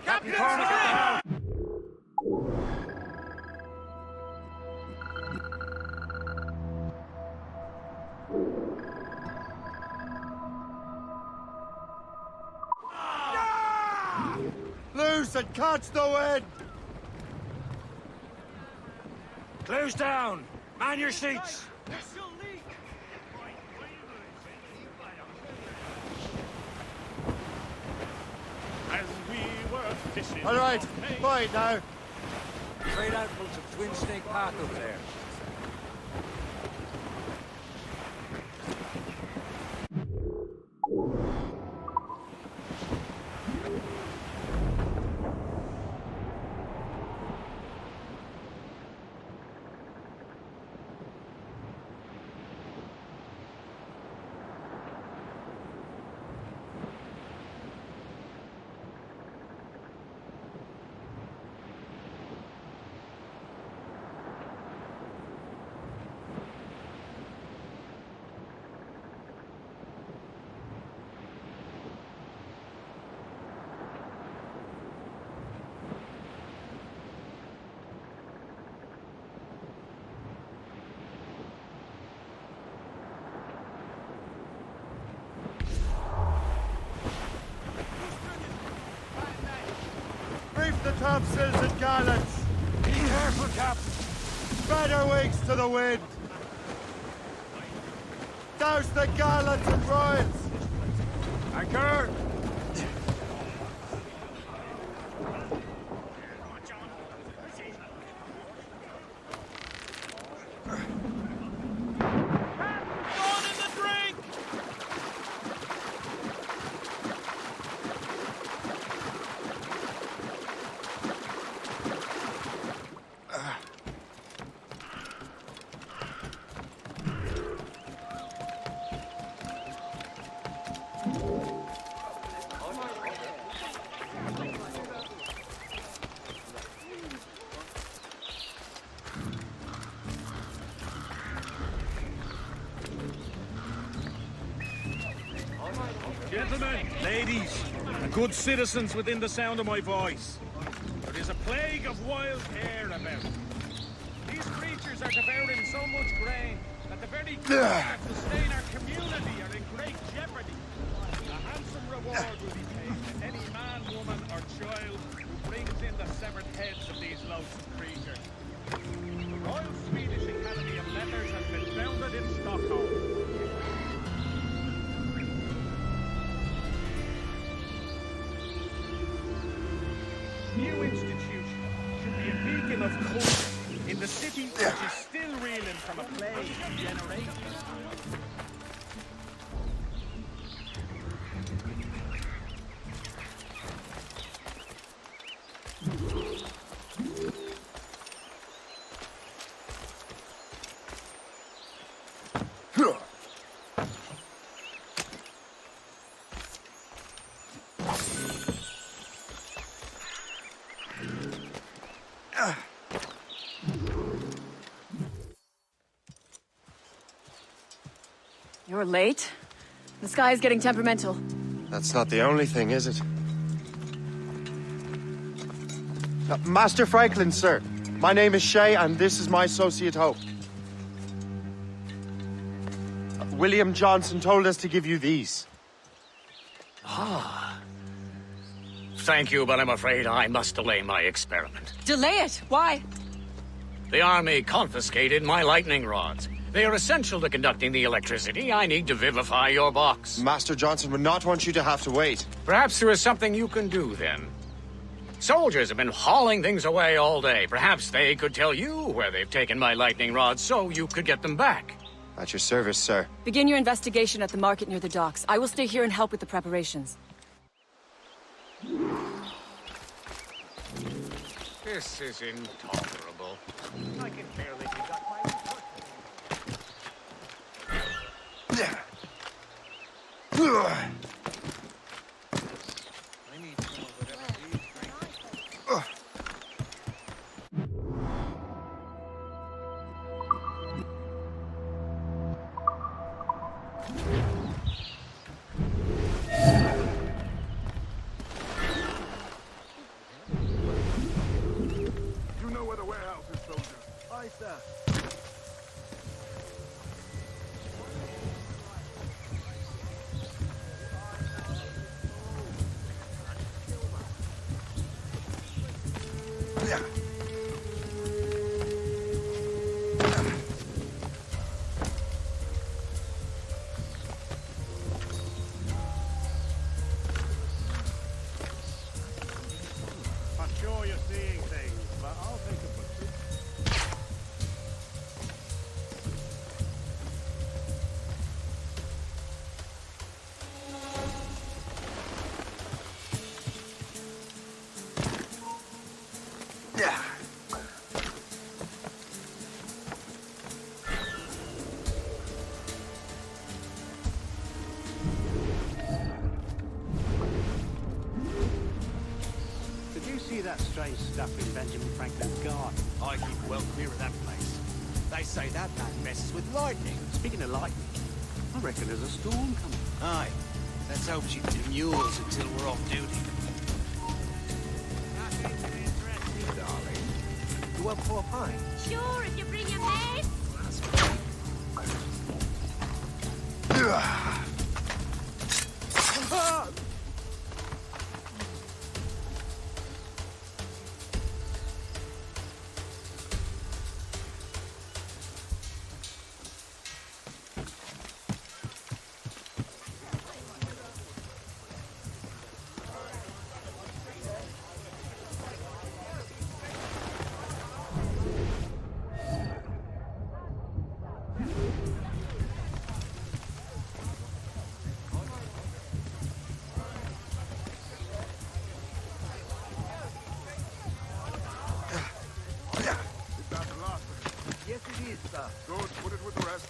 Captain Cormac at the helm! Loose and catch the wind! Close down! Man your seats! All right, fine now. Trade outposts of Twin Snake Path over there. Reef the topsails and gallants. Be careful, Captain! Spread our wings to the wind. Douse the gallants and royals. Anchor! Gentlemen, ladies, and good citizens within the sound of my voice, there is a plague of wild hare about. These creatures are devouring so much grain that the very goods that sustain our community are in great jeopardy. A handsome reward will be paid to any man, woman, or child who brings in the severed heads of these loathsome creatures. The Royal Swedish Academy of Letters has been founded in Stockholm. New institution should be a beacon of culture in the city which is still reeling from a plague of generations. You're late. The sky is getting temperamental. That's not the only thing, is it? Master Franklin, sir. My name is Shay, and this is my associate Hope. William Johnson told us to give you these. Thank you, but I'm afraid I must delay my experiment. Delay it! Why? The army confiscated my lightning rods. They are essential to conducting the electricity I need to vivify your box. Master Johnson would not want you to have to wait. Perhaps there is something you can do, then. Soldiers have been hauling things away all day. Perhaps they could tell you where they've taken my lightning rods so you could get them back. At your service, sir. Begin your investigation at the market near the docks. I will stay here and help with the preparations. This is intolerable. I can barely conduct my research. I need some of whatever these drinks. that strange stuff in Benjamin Franklin's garden? I keep well clear of that place. They say that man messes with lightning. Speaking of lightning, I reckon there's a storm coming. Aye. Let's hope she demures until we're off duty. Darling. You want for a pint? Sure, if you bring your maid. Yes, it is, sir. Good, put it with the rest.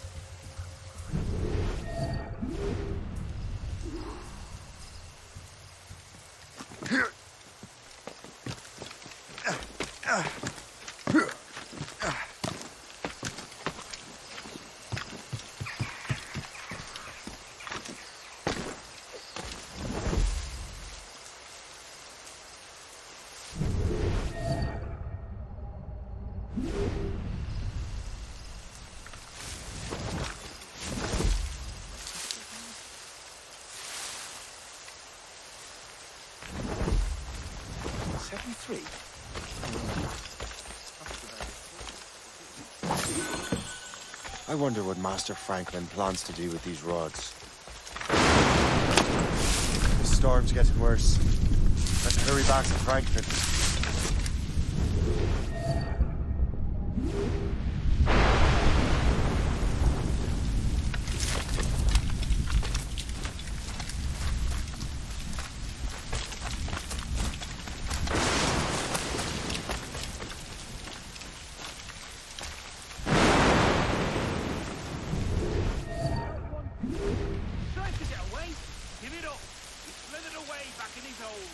I wonder what Master Franklin plans to do with these rods. The storm's getting worse. Let's hurry back to Franklin. Trying to get away? Give it up. He slithered away back in his hole.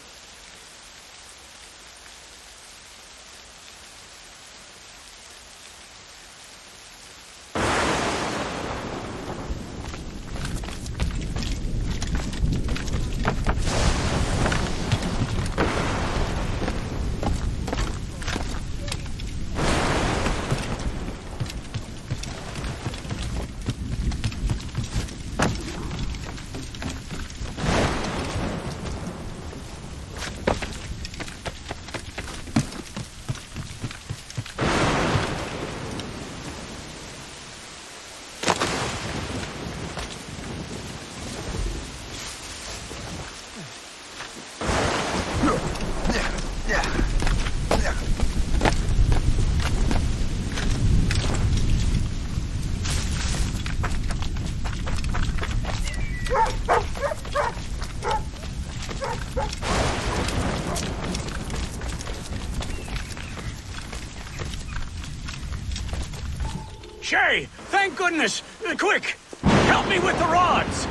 Shay, thank goodness! Quick! Help me with the rods!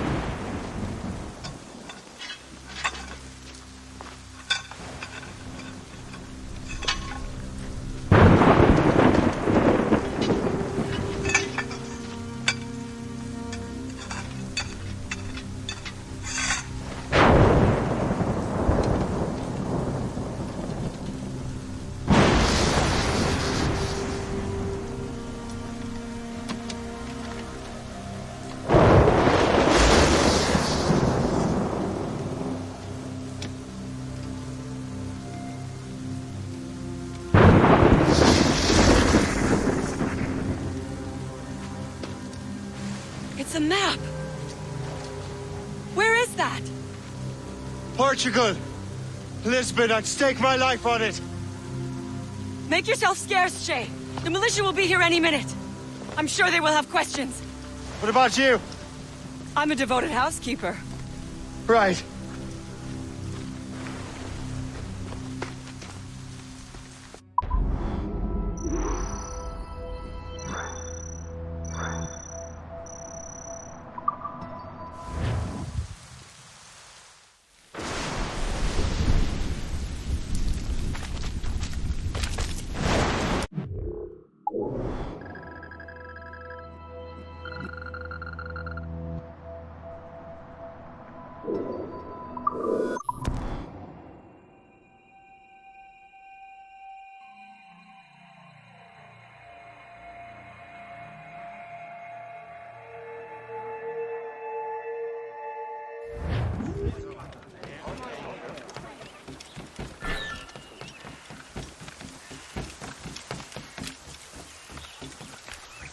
It's a map! Where is that? Portugal! Lisbon, I'd stake my life on it! Make yourself scarce, Shay. The militia will be here any minute. I'm sure they will have questions. What about you? I'm a devoted housekeeper. Right.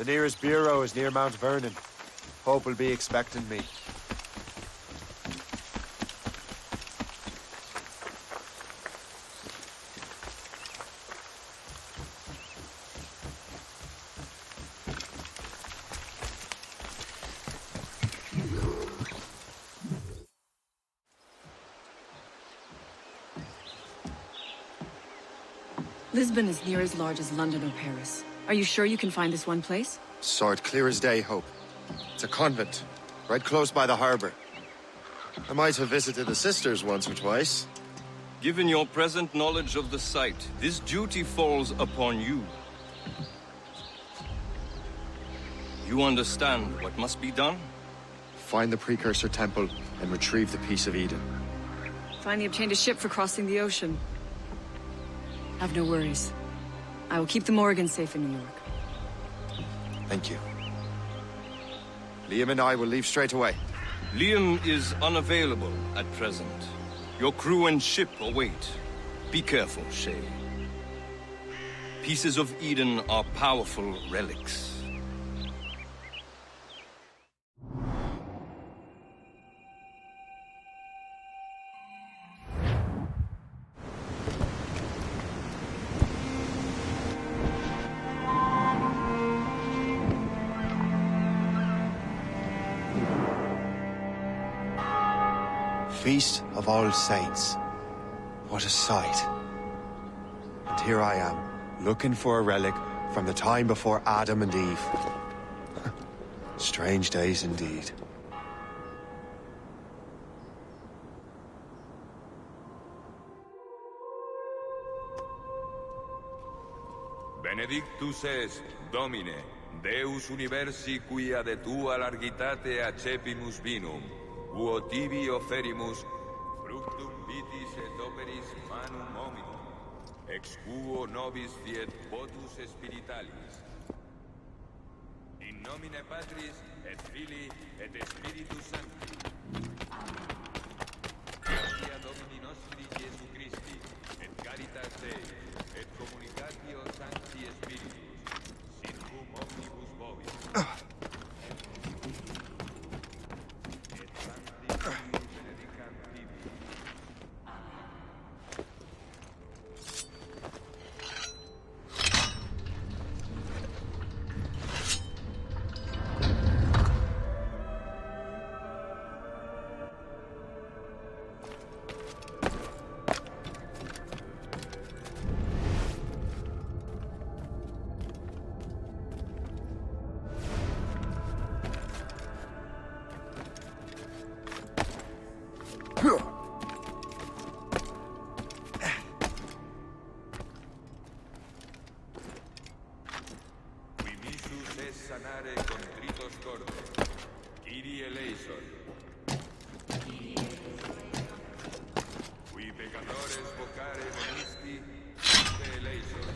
nearest bureau is near Mount Vernon. Hope will be expecting me. Lisbon is near as large as London or Paris. Are you sure you can find this one place? Sword clear as day, Hope. It's a convent, right close by the harbor. I might have visited the sisters once or twice. Given your present knowledge of the site, this duty falls upon you. You understand what must be done? Find the Precursor Temple and retrieve the Piece of Eden. Finally obtained a ship for crossing the ocean. Have no worries. I will keep the Morgans safe in New York. Thank you. Liam and I will leave straight away. Liam is unavailable at present. Your crew and ship await. Be careful, Shay. Pieces of Eden are powerful relics. Feast of All Saints. What a sight. And here I am, looking for a relic from the time before Adam and Eve. Strange days indeed. Benedictus est, Domine, Deus universi quia de tua largitate accepimus vinum, uo tibi oferimus fructum vitis et operis manum hominum, ex quo nobis fiet votus spiritualis. In nomine Patris et Filii et Spiritus Sancti. Gratia Domini nostri Iesu Christi, et caritas Dei, et communicatio Sancti Spiritus, sin cum omnibus vobis. Sanare contritos corde, Kyrie eleison. Qui pecadores vocare venisti, Christe eleison.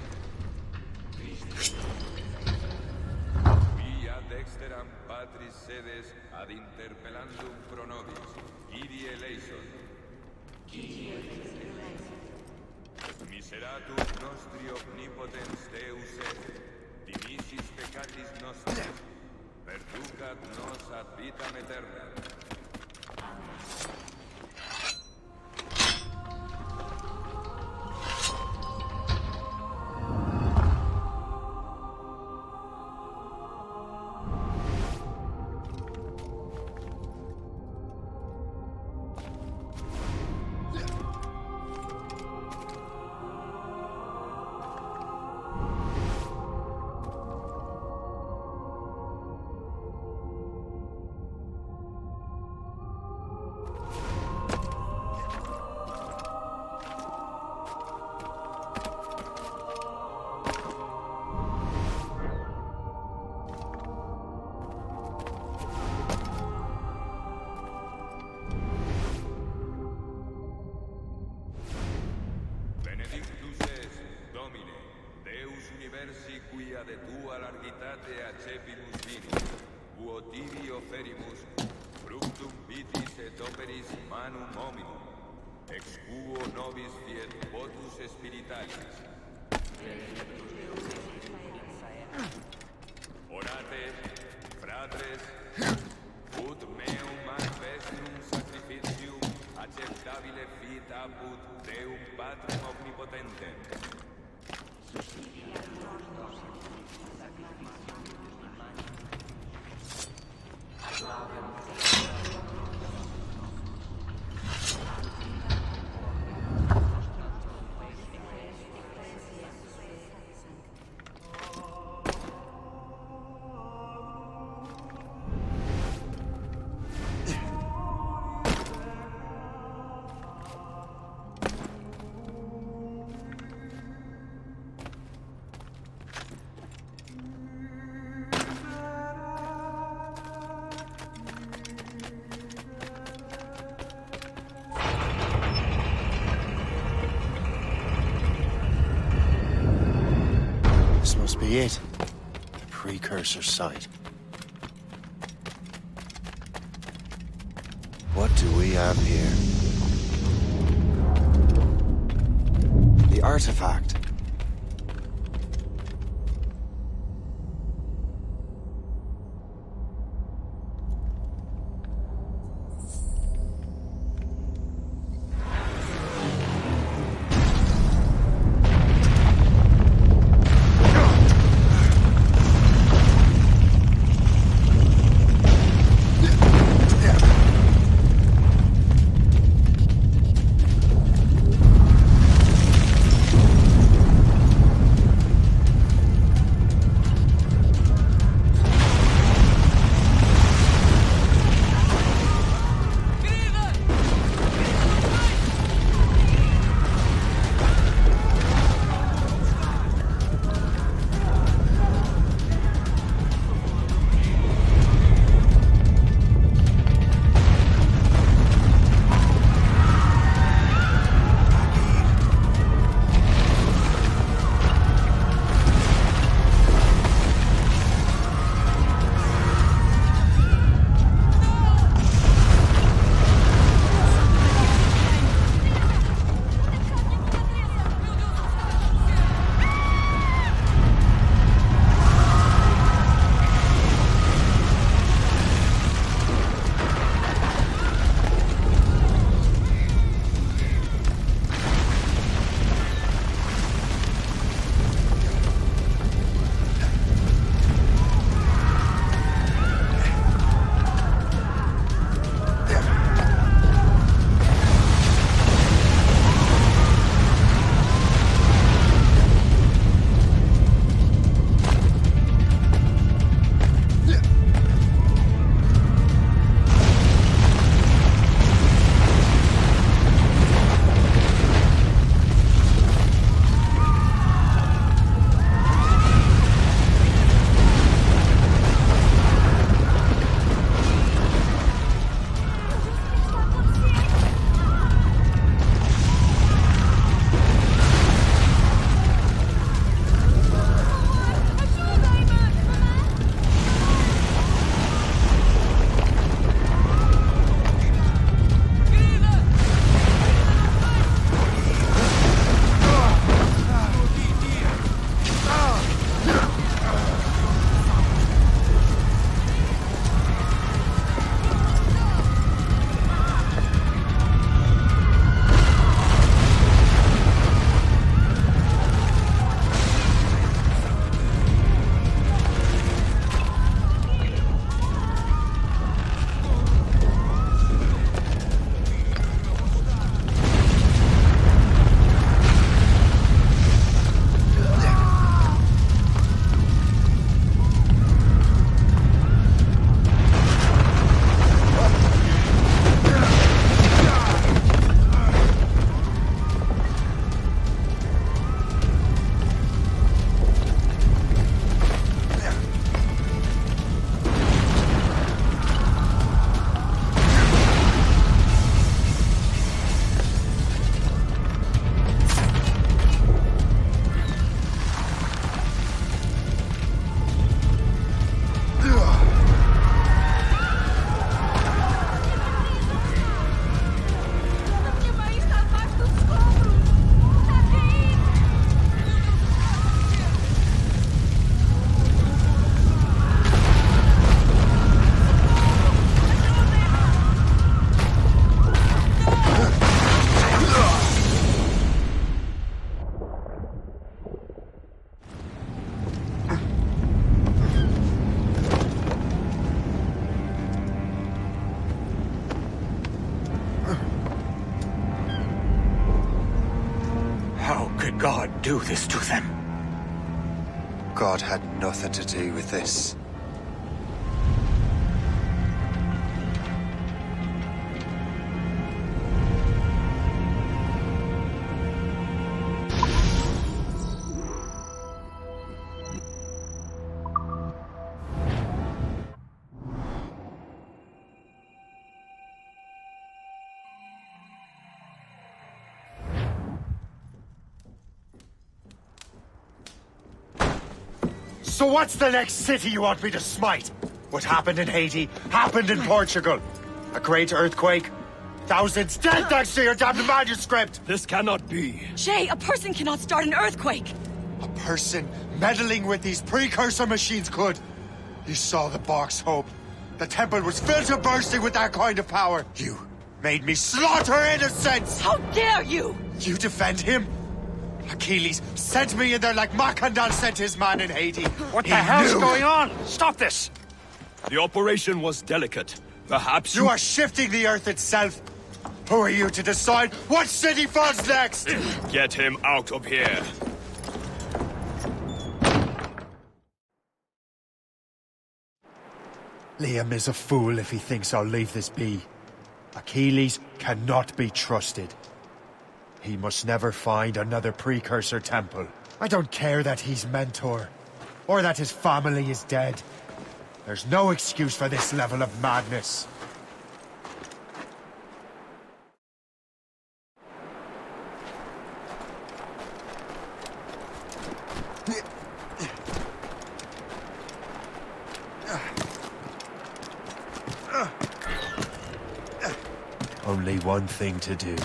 Qui ad exteram Patris sedes ad interpellandum pro nobis, Kyrie eleison. Miseratum nostri omnipotens Deus et, dimissis peccatis nostri, perducat nos ad vitam aeterna. Quia de tua largitate accepimus vinum, uo tibi oferimus fructum vitis et operis manum hominum, ex quo nobis fiet votus spiritualis. Orate, fratres, ut meum advestum sacrificium acceptabile fit apud Deum Patrem Omnipotentem. This must be it. The precursor site. What do we have here? The artifact. God do this to them? God had nothing to do with this. So what's the next city you want me to smite? What happened in Haiti happened in Portugal. A great earthquake. Thousands dead thanks to your damned manuscript! This cannot be. Shay, a person cannot start an earthquake! A person meddling with these precursor machines could. You saw the box, Hope. The temple was filled to bursting with that kind of power. You made me slaughter innocents! How dare you! You defend him? Achilles sent me in there like Macandal sent his man in Haiti. What the hell's going on? Stop this! The operation was delicate. Perhaps You are shifting the earth itself. Who are you to decide what city falls next? Get him out of here. Liam is a fool if he thinks I'll leave this be. Achilles cannot be trusted. He must never find another precursor temple. I don't care that he's mentor, or that his family is dead. There's no excuse for this level of madness. Only one thing to do.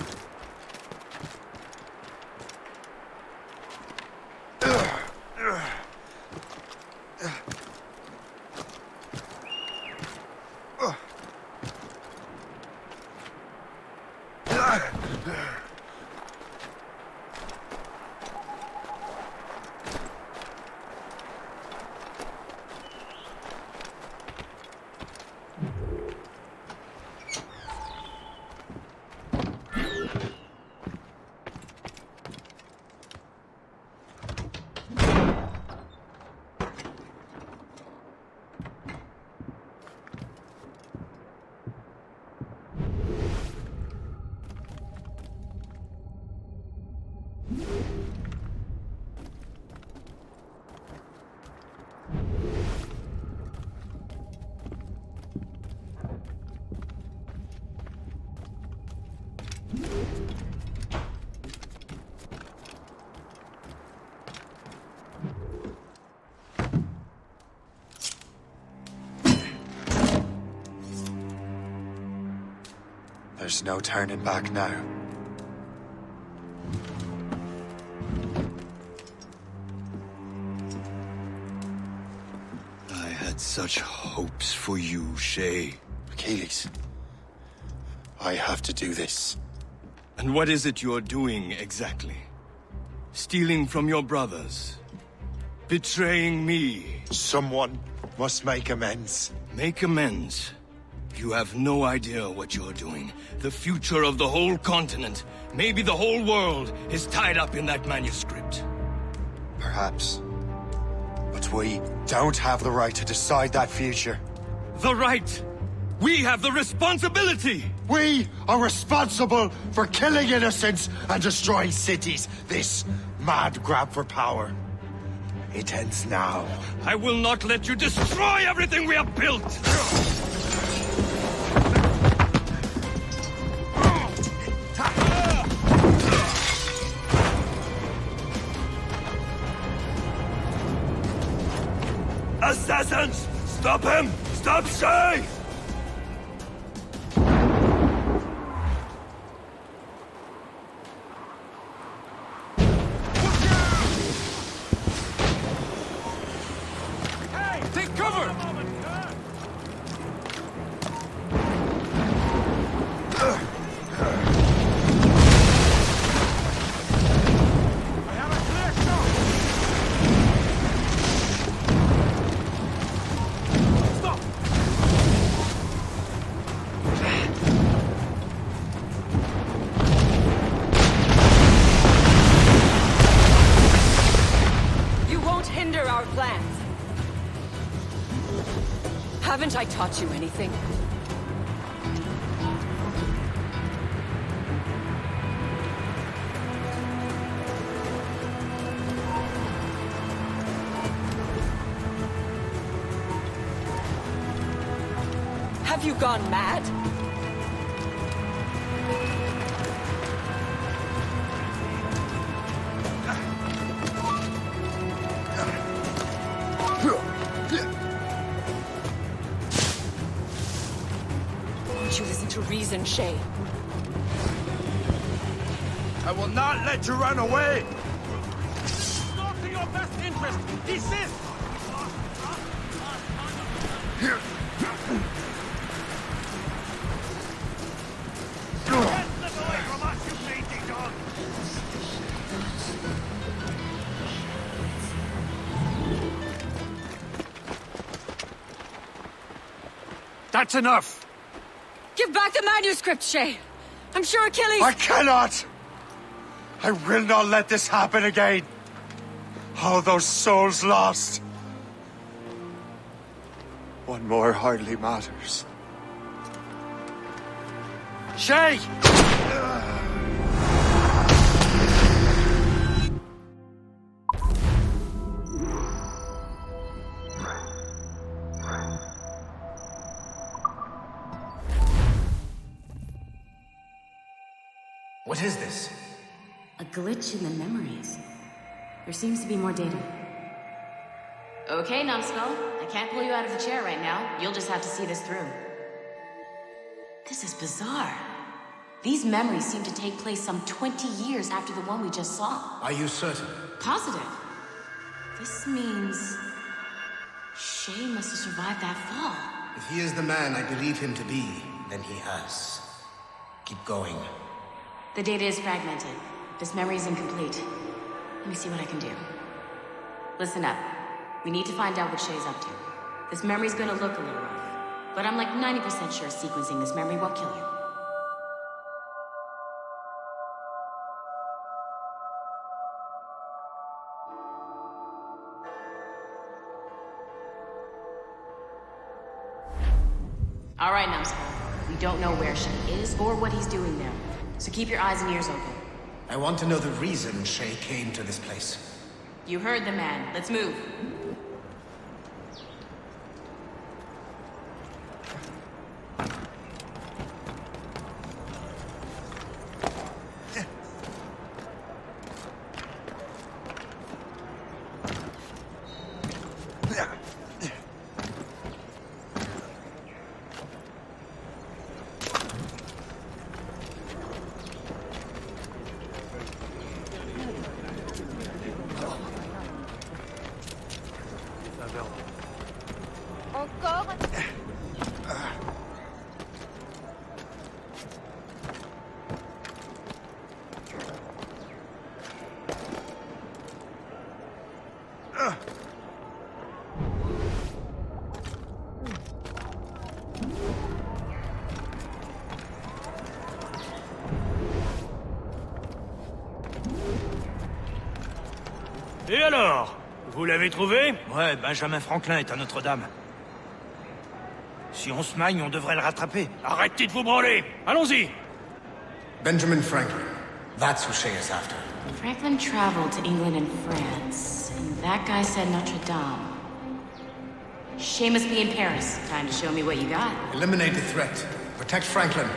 There's no turning back now. I had such hopes for you, Shay. Achilles, I have to do this. And what is it you're doing exactly? Stealing from your brothers? Betraying me? Someone must make amends. Make amends? You have no idea what you're doing. The future of the whole continent, maybe the whole world, is tied up in that manuscript. Perhaps. But we don't have the right to decide that future. The right! We have the responsibility! We are responsible for killing innocents and destroying cities. This mad grab for power. It ends now. I will not let you destroy everything we have built! Assassins! Stop him! Stop Shay! Take cover! Haven't I taught you anything? Have you gone mad? Won't you listen to reason, Shay? I will not let you run away! Not to your best interest! Desist! Get them away from us, you mangy dog! That's enough! Give back the manuscript, Shay! I'm sure Achilles— I cannot! I will not let this happen again! All those souls lost! One more hardly matters. Shay! What is this? A glitch in the memories. There seems to be more data. Okay, Numbskull. I can't pull you out of the chair right now. You'll just have to see this through. This is bizarre. These memories seem to take place some 20 years after the one we just saw. Are you certain? Positive. This means... Shay must have survived that fall. If he is the man I believe him to be, then he has. Keep going. The data is fragmented. This memory is incomplete. Let me see what I can do. Listen up. We need to find out what Shay's up to. This memory's gonna look a little rough, but I'm like 90% sure sequencing this memory won't kill you. All right, Numbskull. We don't know where Shay is or what he's doing there, so keep your eyes and ears open. I want to know the reason Shay came to this place. You heard the man. Let's move. Et alors? Vous l'avez trouvé? Ouais, Benjamin Franklin est à Notre-Dame. Si on se magne, on devrait le rattraper. Arrêtez de vous branler! Allons-y! Benjamin Franklin. That's who Shay is after. Franklin traveled to England and France, and that guy said Notre Dame. Shay must be in Paris. Time to show me what you got. Eliminate the threat. Protect Franklin.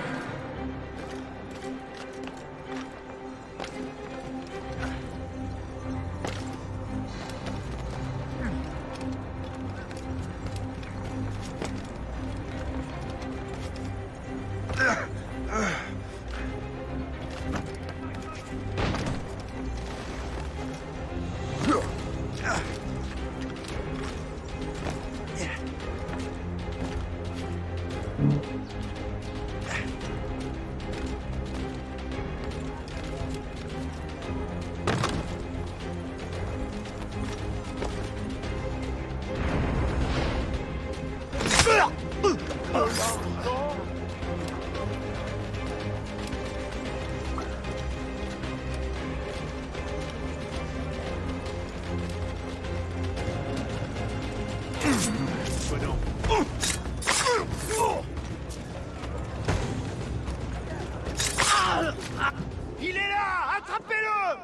Il est là! Attrapez-le!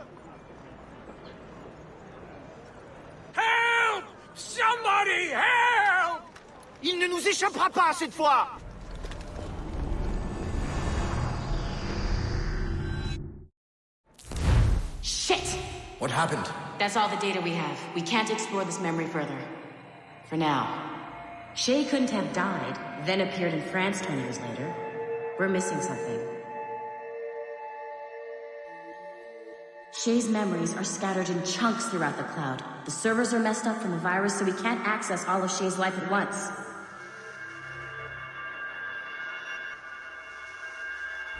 Help! Somebody help! Il ne nous échappera pas cette fois! Shit! What happened? That's all the data we have. We can't explore this memory further. For now. Shay couldn't have died, then appeared in France 20 years later. We're missing something. Shay's memories are scattered in chunks throughout the cloud. The servers are messed up from the virus, so we can't access all of Shay's life at once.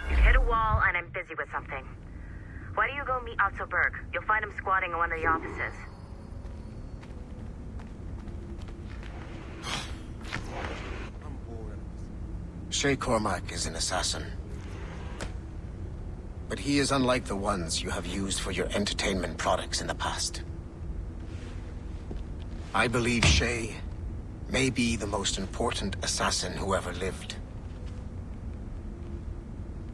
You've hit a wall, and I'm busy with something. Why don't you go meet Otto Berg? You'll find him squatting in one of the offices. Shay Cormac is an assassin. But he is unlike the ones you have used for your entertainment products in the past. I believe Shay may be the most important assassin who ever lived.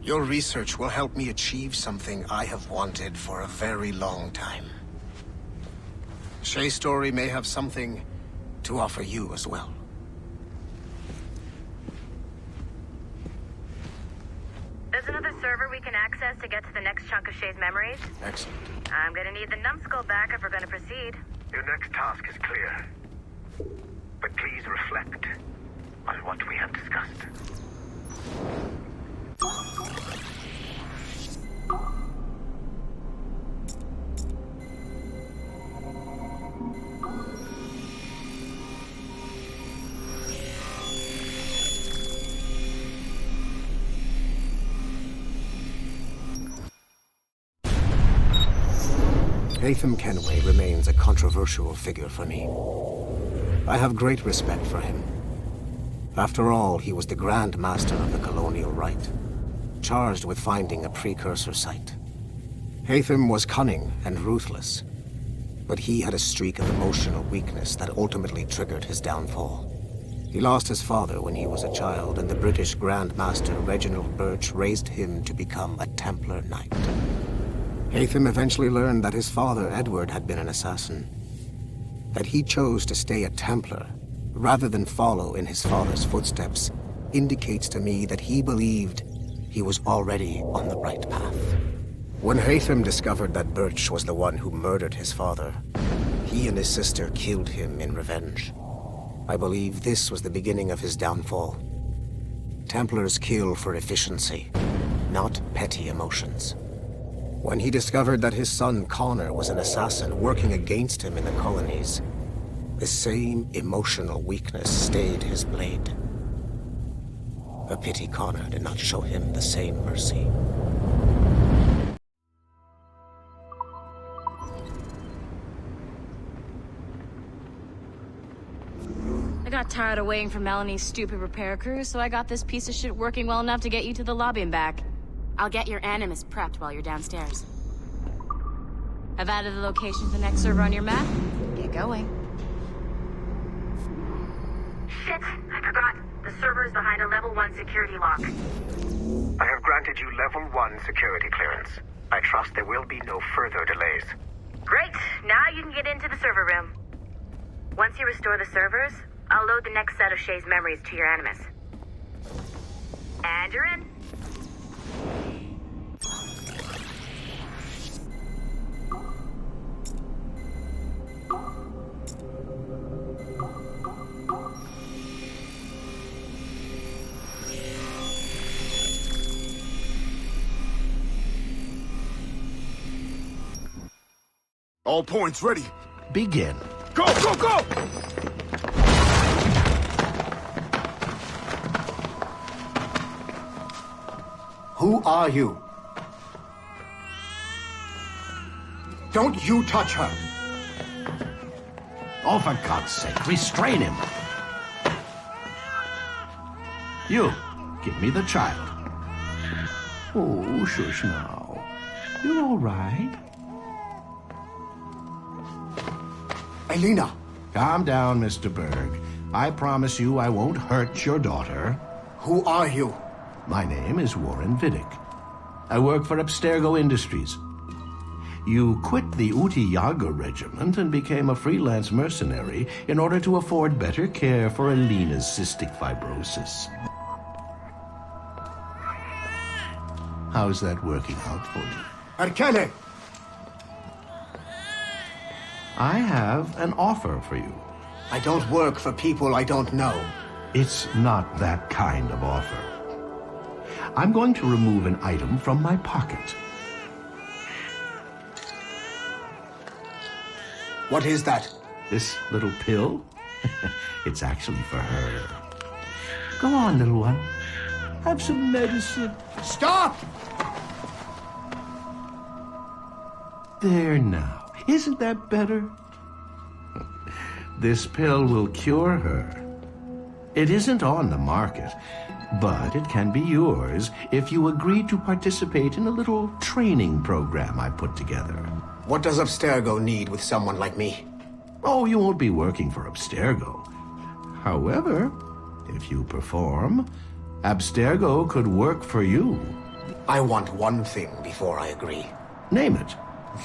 Your research will help me achieve something I have wanted for a very long time. Shay's story may have something to offer you as well. There's another server we can access to get to the next chunk of Shay's memories. Excellent. I'm gonna need the numbskull back if we're gonna proceed. Your next task is clear. But please reflect on what we have discussed. Haytham Kenway remains a controversial figure for me. I have great respect for him. After all, he was the Grand Master of the Colonial Rite, charged with finding a precursor site. Haytham was cunning and ruthless, but he had a streak of emotional weakness that ultimately triggered his downfall. He lost his father when he was a child, and the British Grand Master Reginald Birch raised him to become a Templar Knight. Haytham eventually learned that his father, Edward, had been an assassin. That he chose to stay a Templar, rather than follow in his father's footsteps, indicates to me that he believed he was already on the right path. When Haytham discovered that Birch was the one who murdered his father, he and his sister killed him in revenge. I believe this was the beginning of his downfall. Templars kill for efficiency, not petty emotions. When he discovered that his son Connor was an assassin working against him in the colonies, the same emotional weakness stayed his blade. A pity Connor did not show him the same mercy. I got tired of waiting for Melanie's stupid repair crew, so I got this piece of shit working well enough to get you to the lobby and back. I'll get your Animus prepped while you're downstairs. I've added the location to the next server on your map. Get going. Shit! I forgot. The server is behind a level 1 security lock. I have granted you level 1 security clearance. I trust there will be no further delays. Great! Now you can get into the server room. Once you restore the servers, I'll load the next set of Shay's memories to your Animus. And you're in. All points ready. Begin. Go, go, go! Who are you? Don't you touch her! Oh, for God's sake, restrain him. You, give me the child. Oh, shush now. You're all right. Elena! Calm down, Mr. Berg. I promise you I won't hurt your daughter. Who are you? My name is Warren Vidic. I work for Abstergo Industries. You quit the Uti Yaga regiment and became a freelance mercenary in order to afford better care for Alina's cystic fibrosis. How's that working out for you? Arkele! I have an offer for you. I don't work for people I don't know. It's not that kind of offer. I'm going to remove an item from my pocket. What is that? This little pill? It's actually for her. Go on, little one. Have some medicine. Stop! There now. Isn't that better? This pill will cure her. It isn't on the market, but it can be yours if you agree to participate in a little training program I put together. What does Abstergo need with someone like me? Oh, you won't be working for Abstergo. However, if you perform, Abstergo could work for you. I want one thing before I agree. Name it.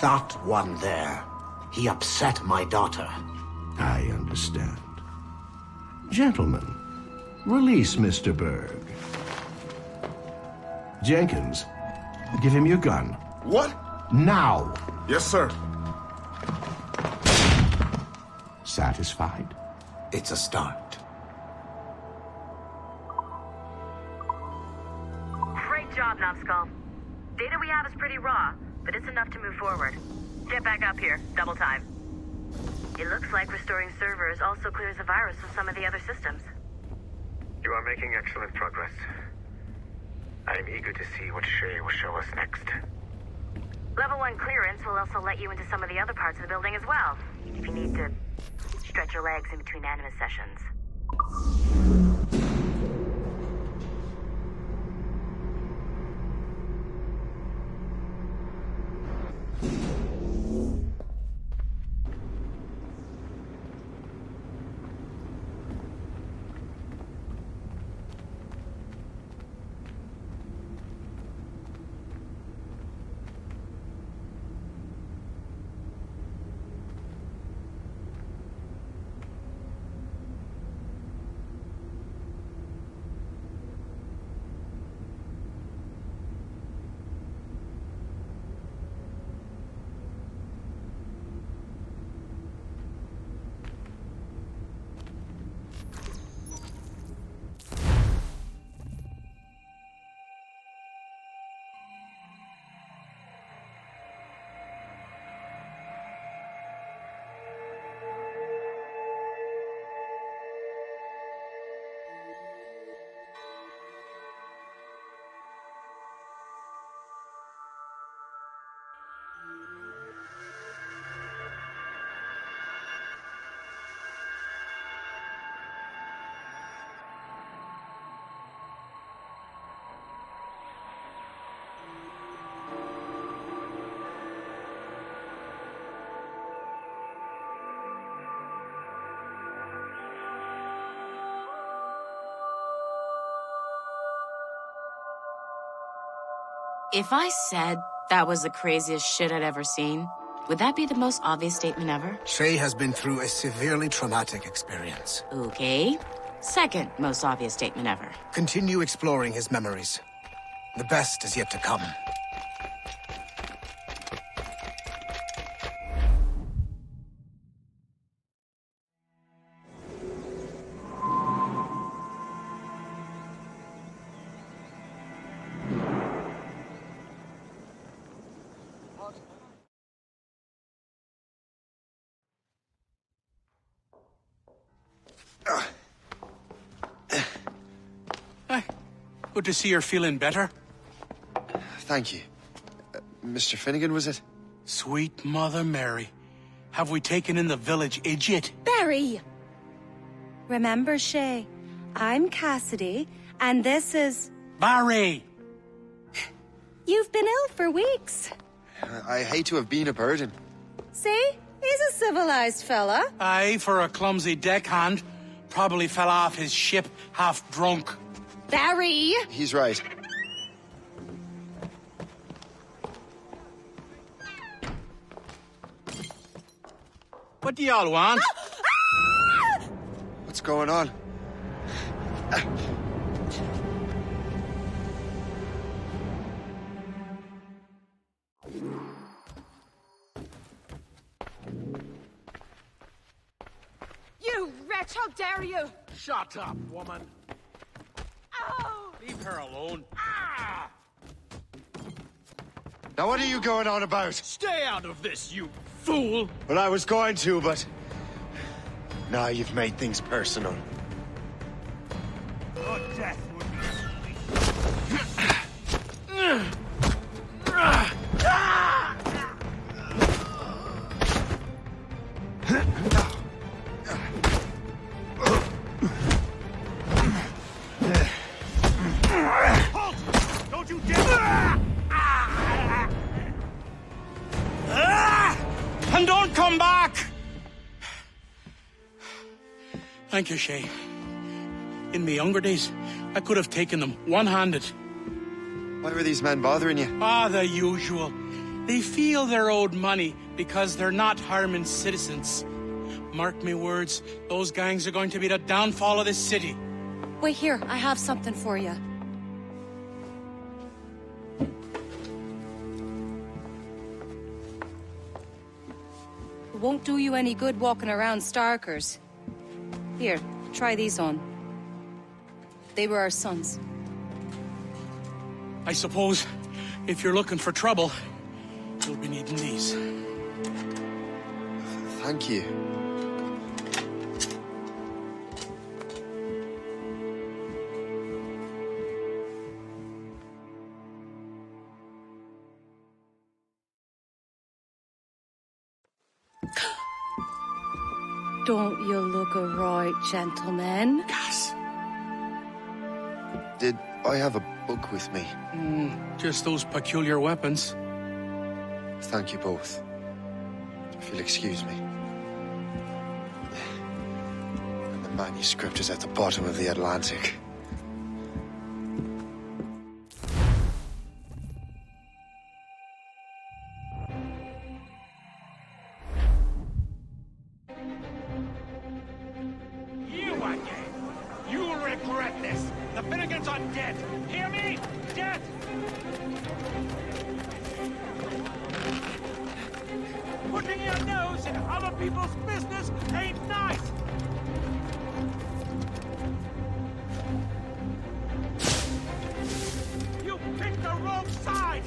That one there. He upset my daughter. I understand. Gentlemen, release Mr. Berg. Jenkins, give him your gun. What? Now! Yes, sir. Satisfied? It's a start. Great job, Numbskull. Data we have is pretty raw, but it's enough to move forward. Get back up here. Double time. It looks like restoring servers also clears the virus from some of the other systems. You are making excellent progress. I am eager to see what Shay will show us next. Level 1 clearance will also let you into some of the other parts of the building as well, if you need to stretch your legs in between Animus sessions. If I said that was the craziest shit I'd ever seen, would that be the most obvious statement ever? Shay has been through a severely traumatic experience. Okay. Second most obvious statement ever. Continue exploring his memories. The best is yet to come. Good to see you're feeling better. Thank you. Mr. Finnegan, was it? Sweet Mother Mary. Have we taken in the village idiot? Barry! Remember, Shay, I'm Cassidy, and this is... Barry! You've been ill for weeks. I hate to have been a burden. See? He's a civilized fella. Aye, for a clumsy deckhand. Probably fell off his ship half drunk. Barry! He's right. What do y'all want? What's going on? You wretch, how dare you! Shut up, woman. Ow! Leave her alone. Now what are you going on about? Stay out of this, you fool! Well, I was going to, but... Now you've made things personal. Your death would be Halt! Don't you dare! And don't come back! Thank you, Shay. In my younger days, I could have taken them one-handed. Why were these men bothering you? Ah, the usual. They feel they're owed money because they're not harming citizens. Mark me words, those gangs are going to be the downfall of this city. Wait here, I have something for you. It won't do you any good walking around Starkers. Here, try these on. They were our sons. I suppose if you're looking for trouble, you'll be needing these. Thank you. Don't you look a right, gentlemen? Gas. Did I have a book with me? Just those peculiar weapons. Thank you both. If you'll excuse me. And the manuscript is at the bottom of the Atlantic. You again! You'll regret this! The Finnegans are dead! Hear me? Dead! Putting your nose in other people's business ain't nice! You picked the wrong side!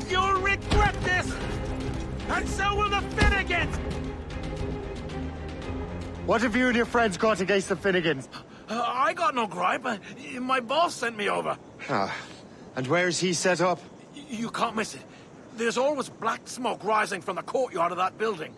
You'll regret this! And so will the Finnegans! What have you and your friends got against the Finnegans? I got no gripe. My boss sent me over. Ah, and where's he set up? You can't miss it. There's always black smoke rising from the courtyard of that building.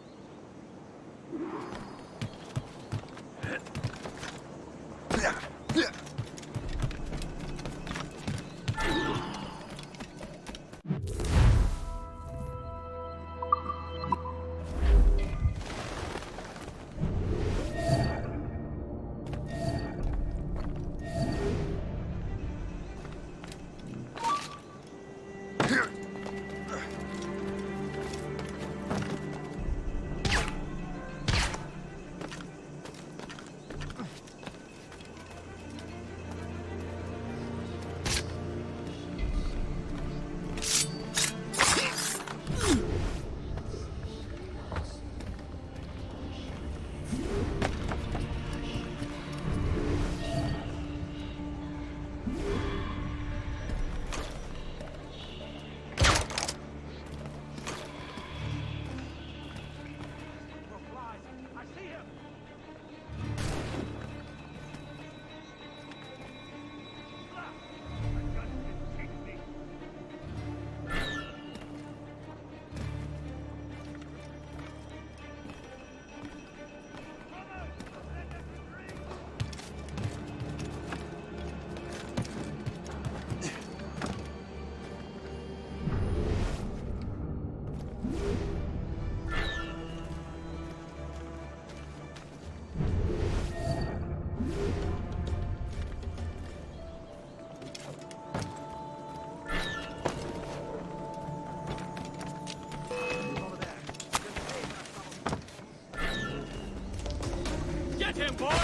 Dogtown, boys!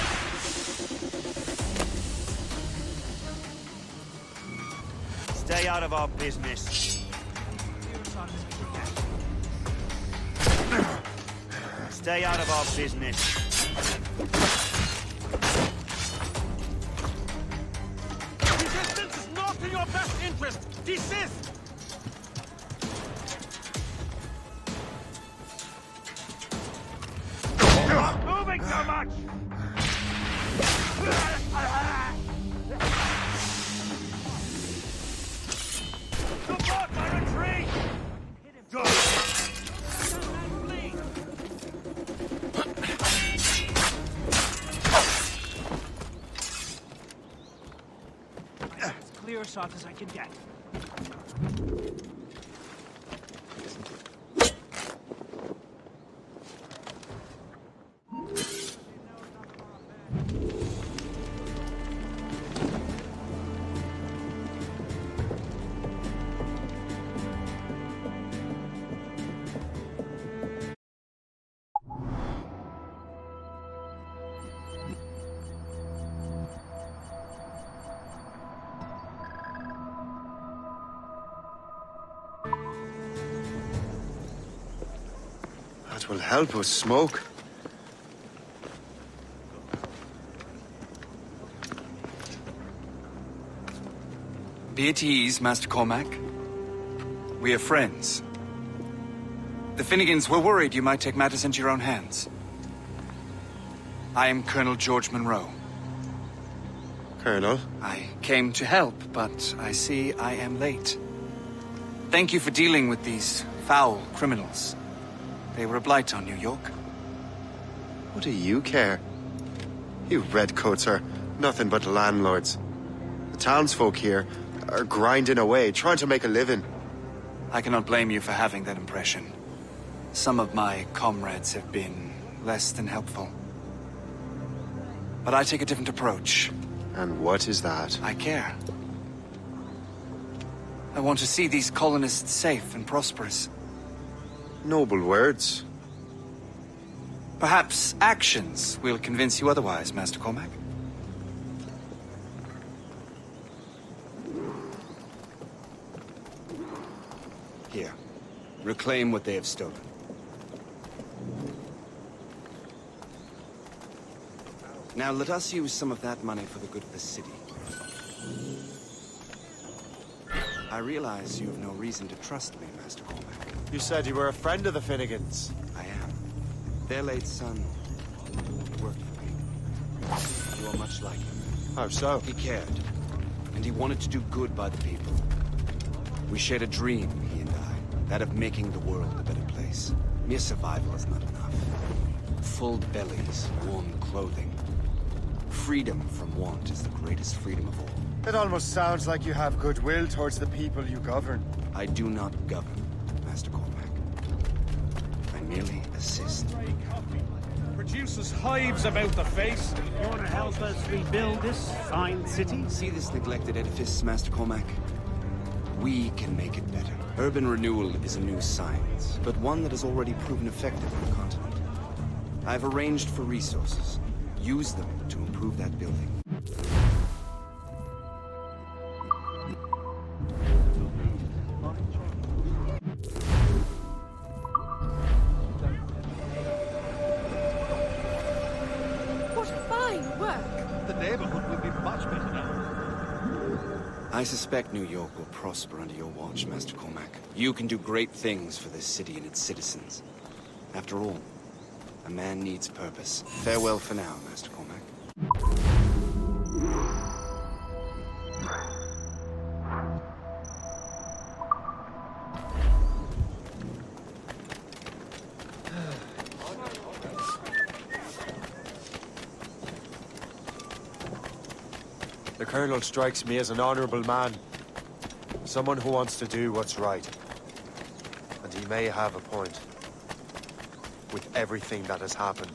Stay out of our business. Stay out of our business. Resistance is not in your best interest! Desist! Moving so much! Support my retreat! Go! As clear a shot as I can get. That will help us smoke. Be at ease, Master Cormac. We are friends. The Finnegans were worried you might take matters into your own hands. I am Colonel George Monroe. Colonel? I came to help, but I see I am late. Thank you for dealing with these foul criminals. They were a blight on New York. What do you care? You redcoats are nothing but landlords. The townsfolk here are grinding away, trying to make a living. I cannot blame you for having that impression. Some of my comrades have been less than helpful. But I take a different approach. And what is that? I care. I want to see these colonists safe and prosperous. Noble words. Perhaps actions will convince you otherwise, Master Cormac. Here. Reclaim what they have stolen. Now let us use some of that money for the good of the city. I realize you have no reason to trust me, Master Cormac. You said you were a friend of the Finnegans. I am. Their late son worked for me. You are much like him. How so? He cared, and he wanted to do good by the people. We shared a dream, he and I, that of making the world a better place. Mere survival is not enough. Full bellies, warm clothing. Freedom from want is the greatest freedom of all. It almost sounds like you have goodwill towards the people you govern. I do not govern, Master Cormac. I merely assist. Produces hives about the face. You want to help us rebuild this fine city? See this neglected edifice, Master Cormac? We can make it better. Urban renewal is a new science, but one that has already proven effective on the continent. I've arranged for resources. Use them to improve that building. What fine work! The neighborhood will be much better now. I suspect New York will prosper under your watch, Master Cormac. You can do great things for this city and its citizens. After all, a man needs purpose. Farewell for now, Master Cormac. The Colonel strikes me as an honorable man. Someone who wants to do what's right. And he may have a point. With everything that has happened.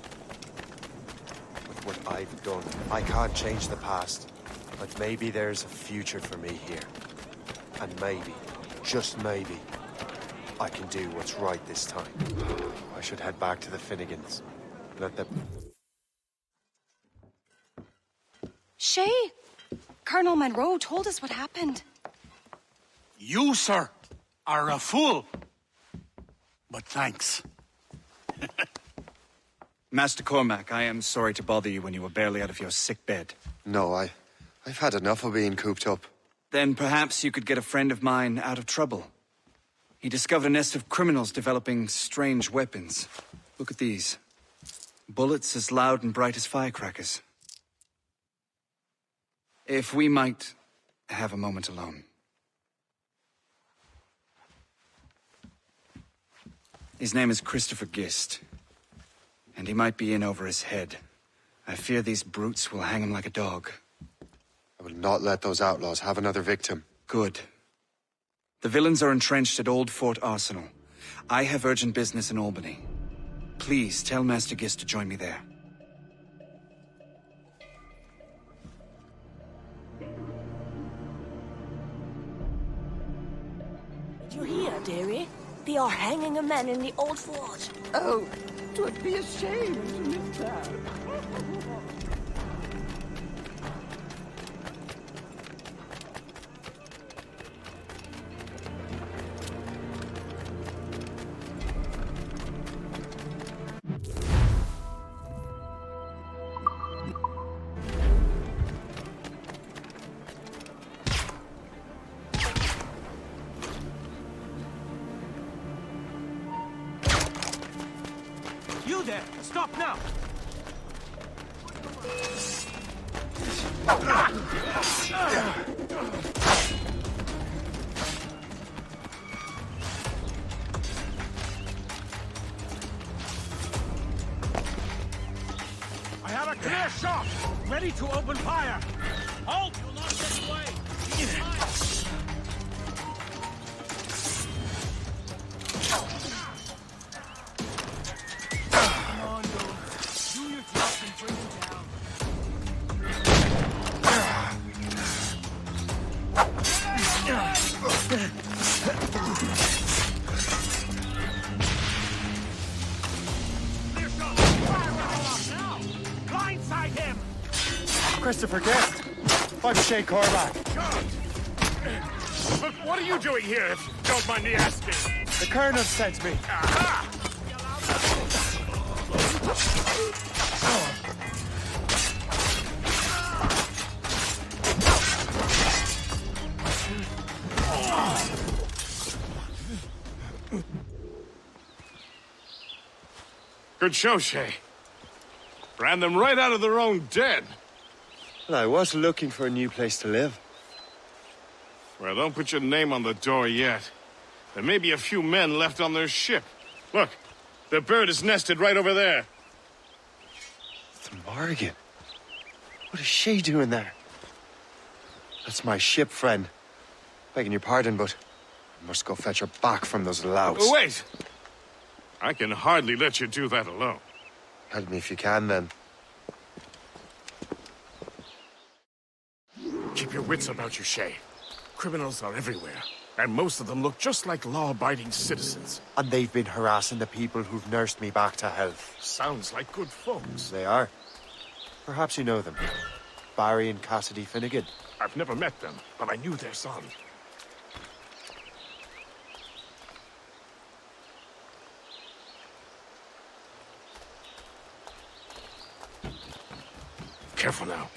With what I've done. I can't change the past. But maybe there's a future for me here. And maybe, just maybe, I can do what's right this time. I should head back to the Finnegans. Let them... Shay, Colonel Monroe told us what happened. You, sir, are a fool. But thanks. Master Cormac, I am sorry to bother you when you were barely out of your sick bed. No, I've had enough of being cooped up. Then perhaps you could get a friend of mine out of trouble. He discovered a nest of criminals developing strange weapons. Look at these. Bullets as loud and bright as firecrackers. If we might have a moment alone. His name is Christopher Gist. And he might be in over his head. I fear these brutes will hang him like a dog. I will not let those outlaws have another victim. Good. The villains are entrenched at Old Fort Arsenal. I have urgent business in Albany. Please tell Master Gist to join me there. Did you hear, dearie? They are hanging a man in the Old Fort. Oh, 'twould be a shame to miss that. You there! Stop now! I have a clear shot! Ready to open fire! Halt! You'll not get away! He's mine. Christopher Guest. I'm Shay Cormac. But what are you doing here, if you don't mind me asking? The Colonel sent me. Aha! Good show, Shay. Ran them right out of their own den. Well, I was looking for a new place to live. Well, don't put your name on the door yet. There may be a few men left on their ship. Look, the bird is nested right over there. The Morrigan. What is she doing there? That's my ship, friend. Begging your pardon, but I must go fetch her back from those louts. Wait! I can hardly let you do that alone. Help me if you can, then. Keep your wits about you, Shay. Criminals are everywhere, and most of them look just like law-abiding citizens. And they've been harassing the people who've nursed me back to health. Sounds like good folks. They are. Perhaps you know them. Barry and Cassidy Finnegan. I've never met them, but I knew their son. Careful now.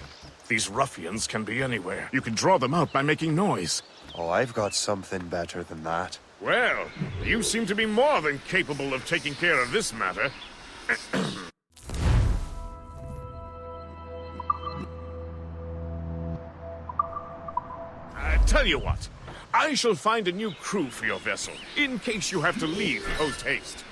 These ruffians can be anywhere. You can draw them out by making noise. Oh, I've got something better than that. Well, you seem to be more than capable of taking care of this matter. Tell you what. I shall find a new crew for your vessel, in case you have to leave post-haste.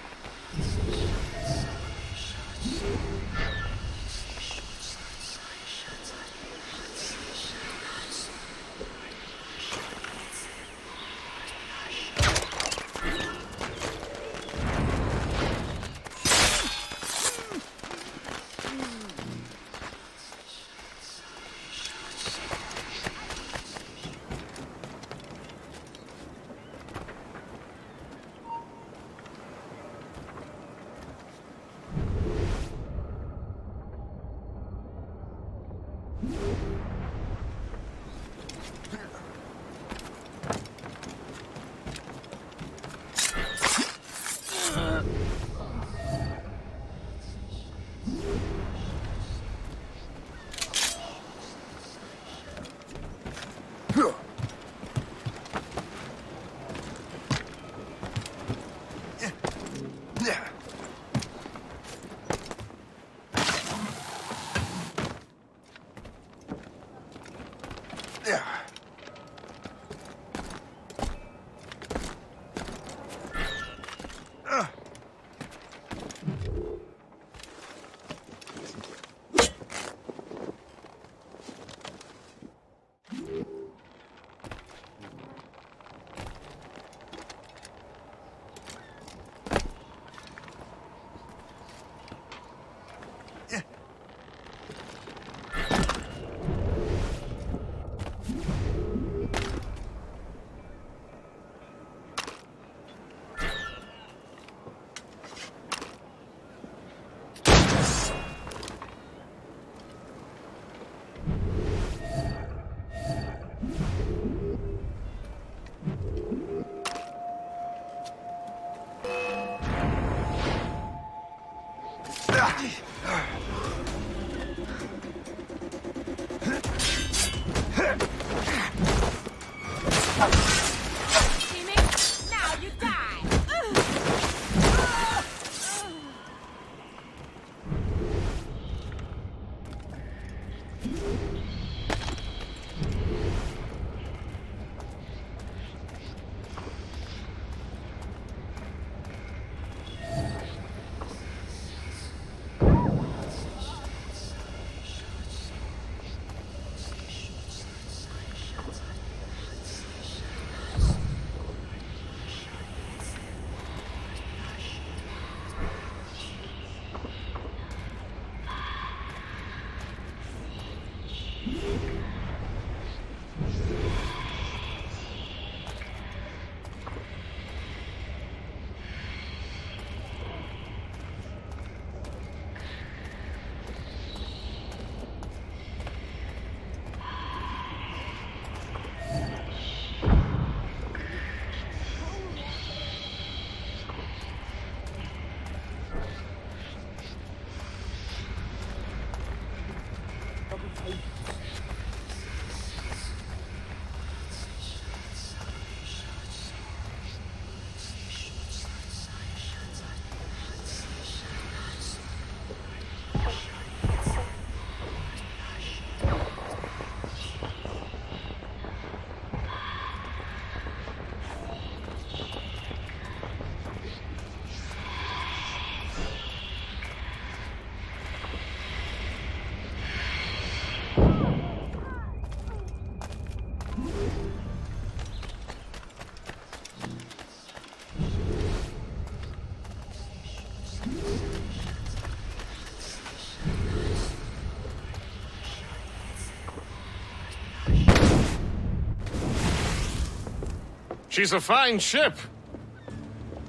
She's a fine ship.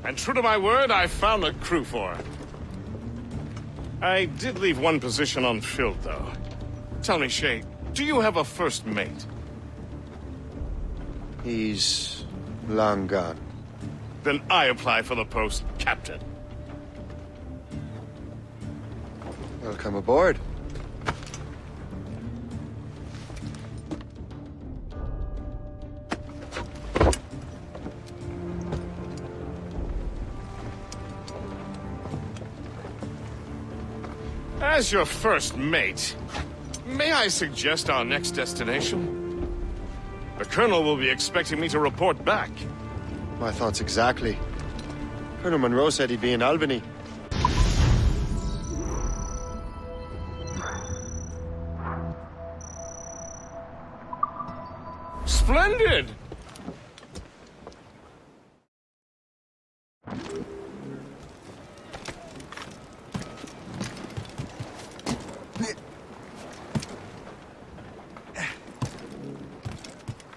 And true to my word, I found a crew for her. I did leave one position unfilled, though. Tell me, Shay, do you have a first mate? He's long gone. Then I apply for the post, Captain. Welcome aboard. As your first mate, may I suggest our next destination? The Colonel will be expecting me to report back. My thoughts exactly. Colonel Monroe said he'd be in Albany. Splendid!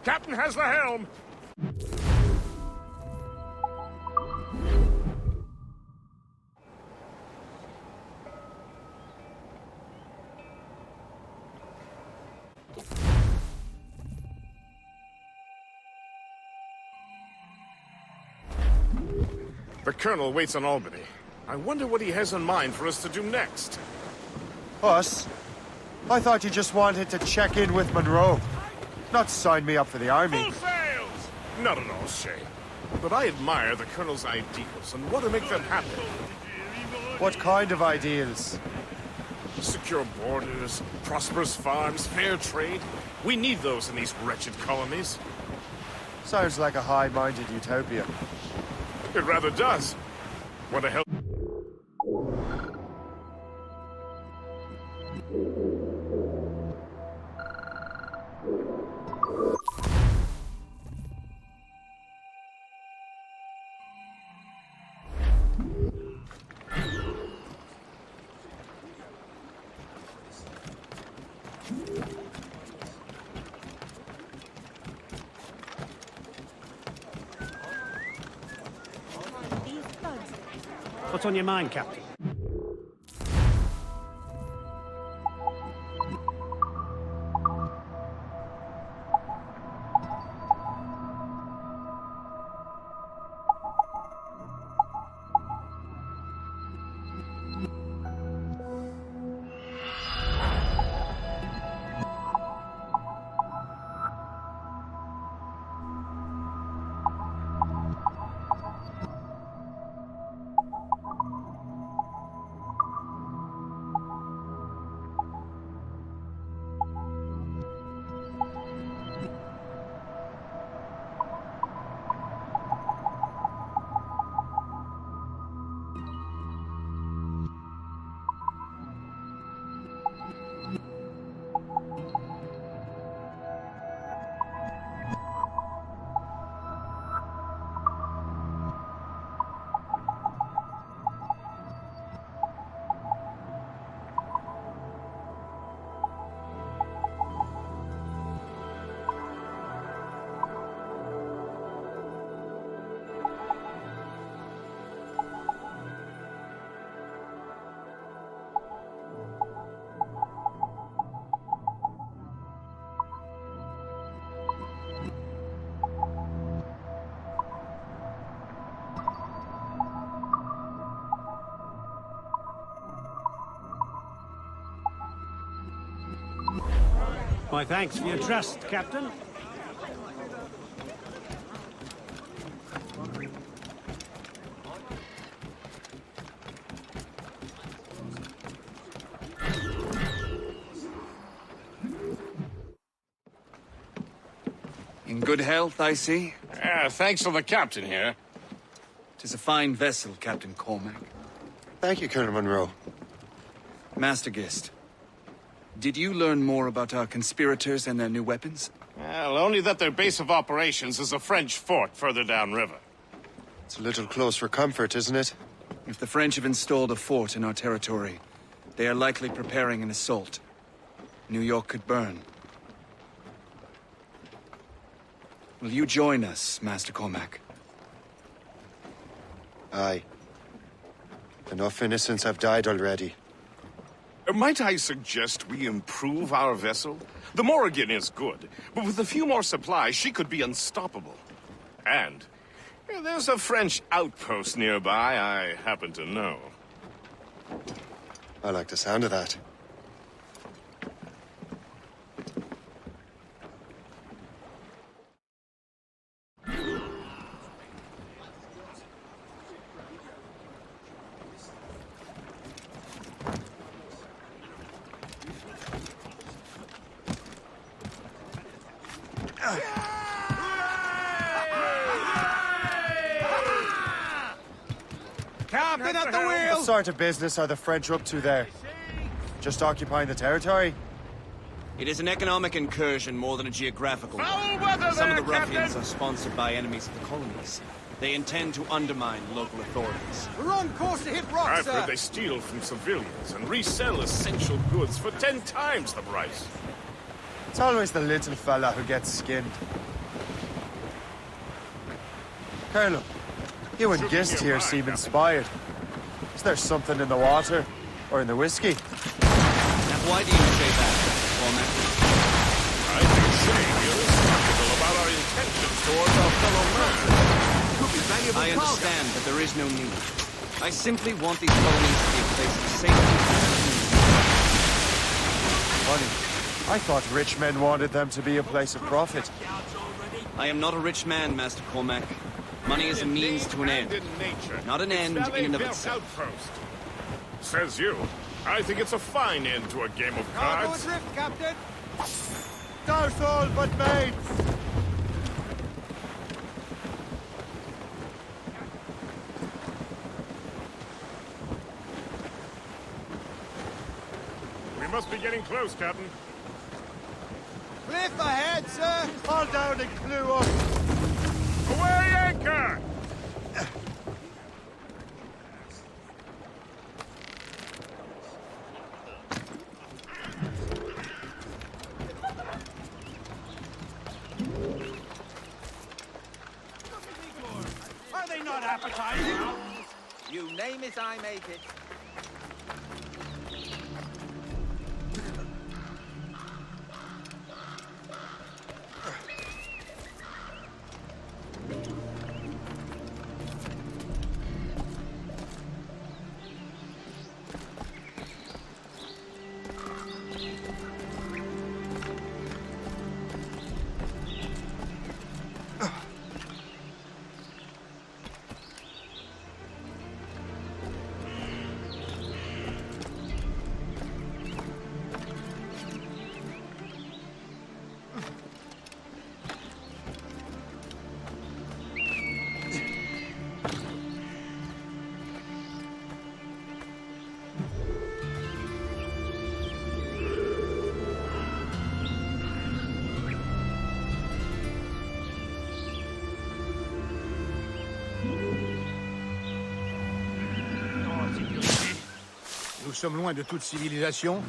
Captain has the helm! The Colonel waits on Albany. I wonder what he has in mind for us to do next. Us? I thought you just wanted to check in with Monroe. Not sign me up for the army. Full sails! Not at all, Shay. but I admire the Colonel's ideals and want to make them happen. What kind of ideals? Secure borders, prosperous farms, fair trade. We need those in these wretched colonies. Sounds like a high-minded utopia. It rather does. Want to help? What's on your mind, Captain? My thanks for your trust, Captain. In good health, I see. Thanks to the captain here. 'Tis a fine vessel, Captain Cormac. Thank you, Colonel Monroe. Master Gist, did you learn more about our conspirators and their new weapons? Well, only that their base of operations is a French fort further downriver. It's a little close for comfort, isn't it? If the French have installed a fort in our territory, they are likely preparing an assault. New York could burn. Will you join us, Master Cormac? Aye. Enough innocents have died already. Might I suggest we improve our vessel? The Morrigan is good, but with a few more supplies, she could be unstoppable. And there's a French outpost nearby I happen to know. I like the sound of that. Captain at the wheel! What sort of business are the French up to there? Just occupying the territory? It is an economic incursion more than a geographical one. weather Some there, of the ruffians Captain! are sponsored by enemies of the colonies. They intend to undermine local authorities. We're on course to hit rock, I've heard they steal from civilians and resell essential goods for 10 times the price. It's always the little fella who gets skinned. Colonel, you and Gist here seem inspired. Is there something in the water? Or in the whiskey? Now, why do you say that, Cormac? I think Shay here is skeptical about our intentions towards our fellow merchants. I understand that there is no need. I simply want these colonies to be a place of safety. Funny. I thought rich men wanted them to be a place of profit. I am not a rich man, Master Cormac. Money is a means to an end, not an end in and of itself. Outpost. Says you. I think it's a fine end to a game of cards. Adrift, Captain! Stars all but mates! We must be getting close, Captain. Cliff ahead, sir! Fall down and clew up! Away anchor! Are they not appetizing? You name it, I make it. Nous sommes loin de toute civilisation.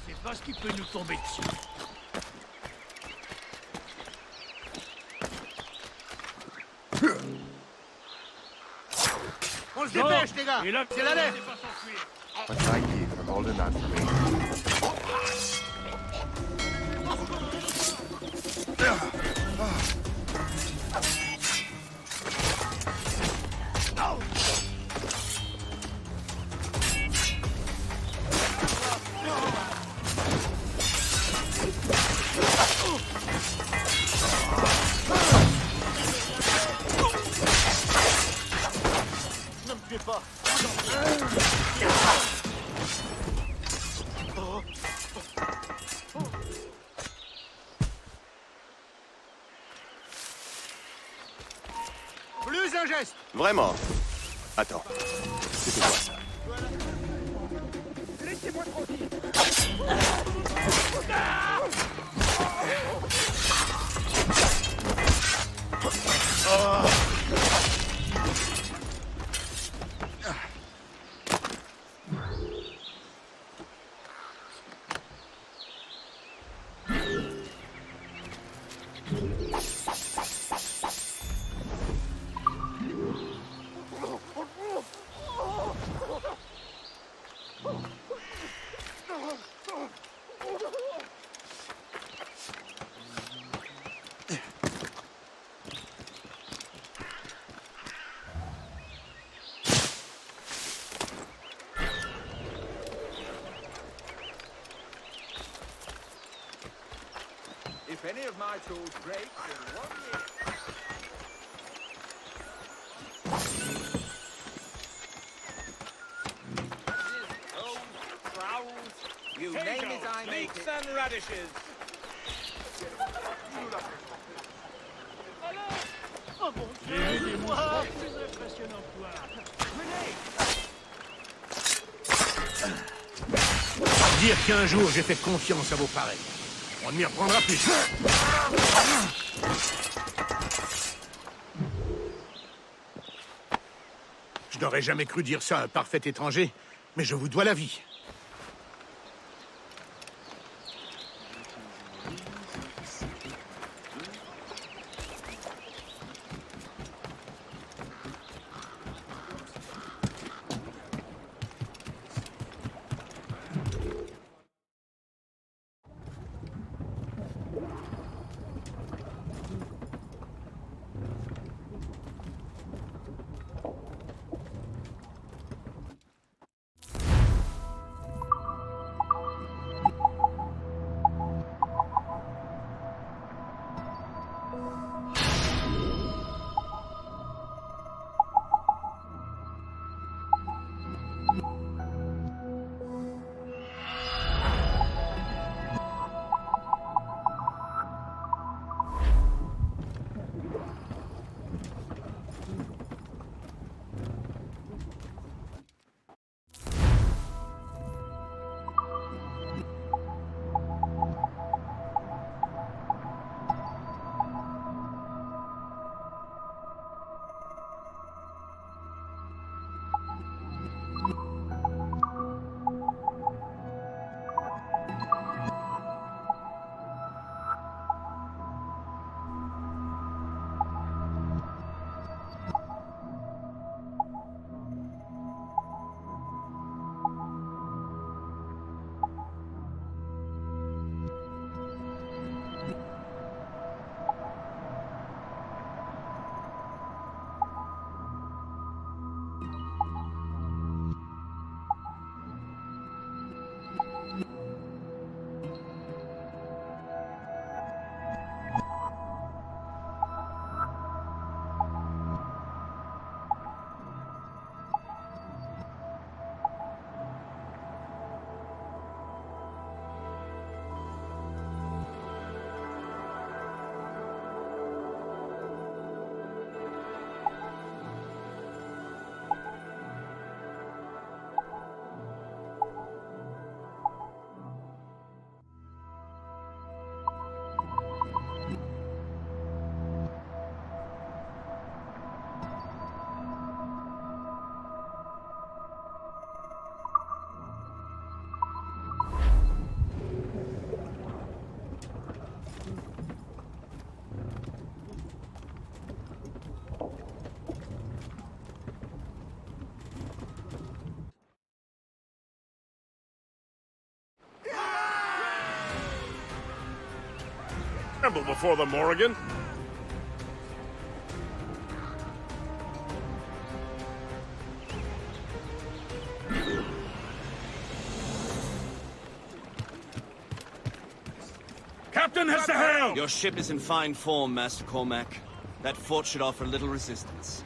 C'est pas ce qui peut nous tomber dessus. On se dépêche, les gars. C'est la lettre. But thank you for holding that for me. Ne me tuez pas. Plus un geste! Vraiment? Attends. C'était quoi ça? Laissez-moi tranquille. If any of my tools break in 1 year... You name it, I make it. And radishes. Oh mon Dieu, dis-moi, plus impressionnant que toi. Dire qu'un jour j'ai fait confiance à vos pareils. On ne m'y reprendra plus. Je n'aurais jamais cru dire ça à un parfait étranger, mais je vous dois la vie. Tremble before the Morrigan. Captain has the helm! Your ship is in fine form, Master Cormac. That fort should offer little resistance.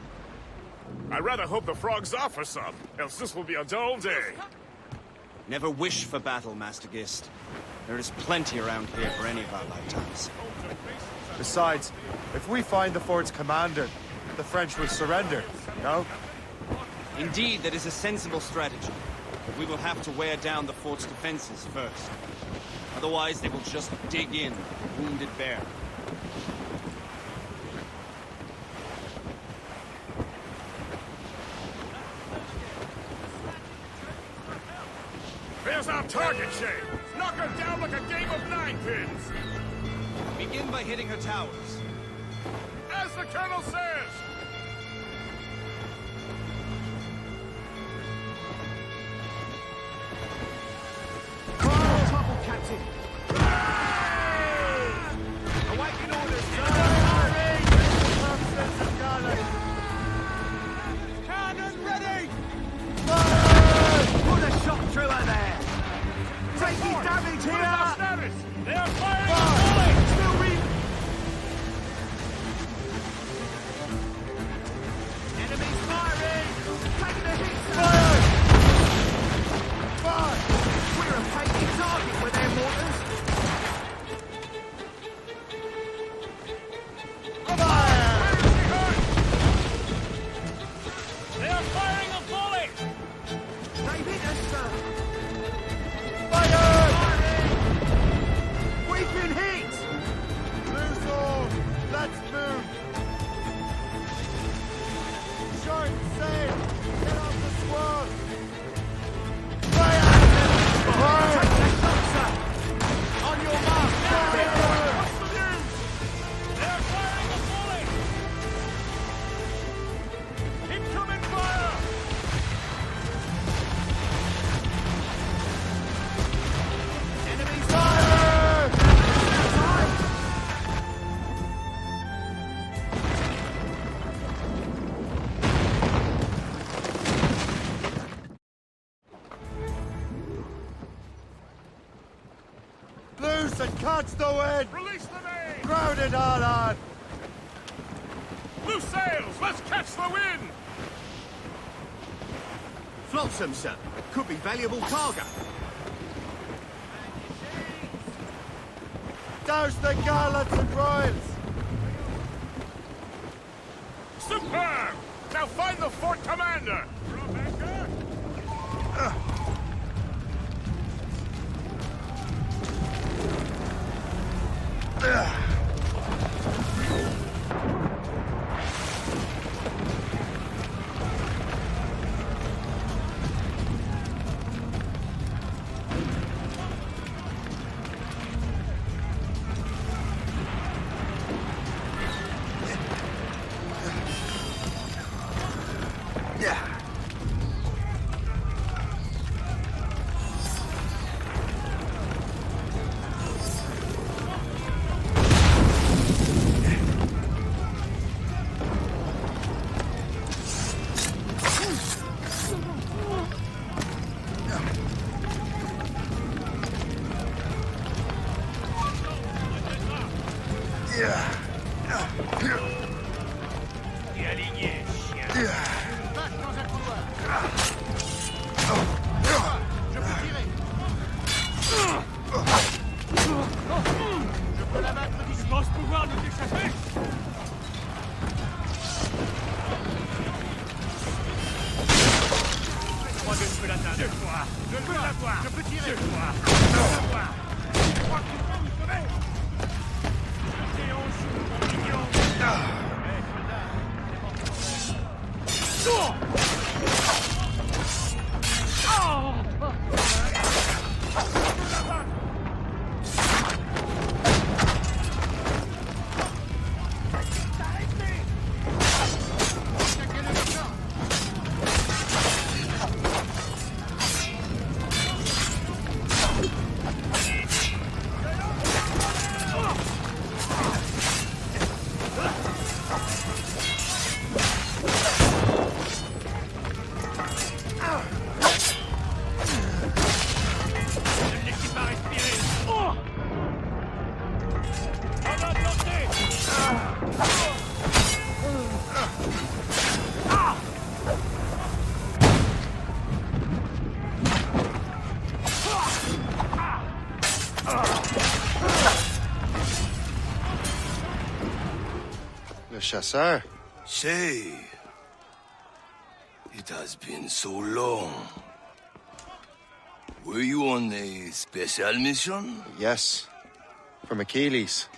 I rather hope the frogs offer some, else this will be a dull day. Never wish for battle, Master Gist. There is plenty around here for any of our lifetimes. Besides, if we find the fort's commander, the French will surrender, no? Indeed, that is a sensible strategy. But we will have to wear down the fort's defenses first. Otherwise, they will just dig in, wounded bear. There's our target, Shay! Knock her down like a game of ninepins! Begin by hitting her towers. As the Colonel says! Trouble, Captain. Awaiting orders, sir! Cannon ready! Put a shot through her there! Taking damage here! They are firing a bullet! Still be... Enemies firing! Taking a hit! Fire! Fire! We're a taking target with their mortars! Fire! They are firing a bullet! They hit us, sir! Fire! We've been hit! Loose and catch the wind! Release the main! Ground it all on! Loose sails! Let's catch the wind! Flotsam, sir. Could be valuable cargo. Douse the gallants and royals! Superb! Now find the fort commander! Et aligné, chien. Passe dans un couloir. Je peux tirer. Je peux l'abattre d'ici. Tu penses pouvoir nous échapper? Je crois que je peux l'atteindre. Je peux l'avoir. Je peux tirer. Je peux l'avoir. Je crois que tu peux nous sauver. Et on joue, mon mignon. Le chasseur. Shay, it has been so long. Were you on a special mission? Yes. From Achilles.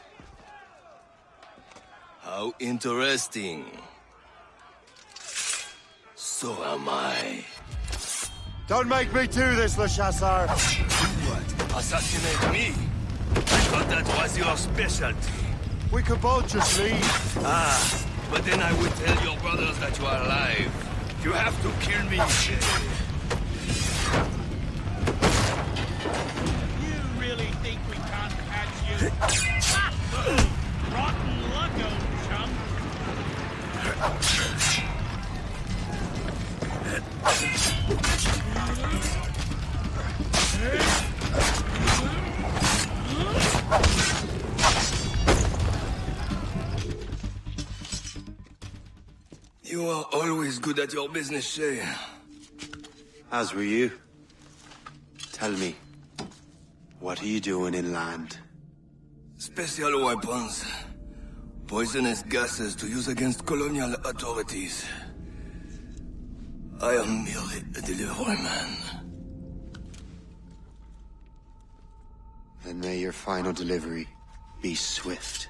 How interesting. So am I. Don't make me do this, Le Chasseur! What? Assassinate me? I thought that was your specialty. We could both just leave. Ah, but then I would tell your brothers that you are alive. You have to kill me, Shay. You really think we can't catch you? Rotten luck, old chum. You are always good at your business, Shay. As were you. Tell me, what are you doing inland? Special weapons. Poisonous gases to use against colonial authorities. I am merely a delivery man. Then may your final delivery be swift.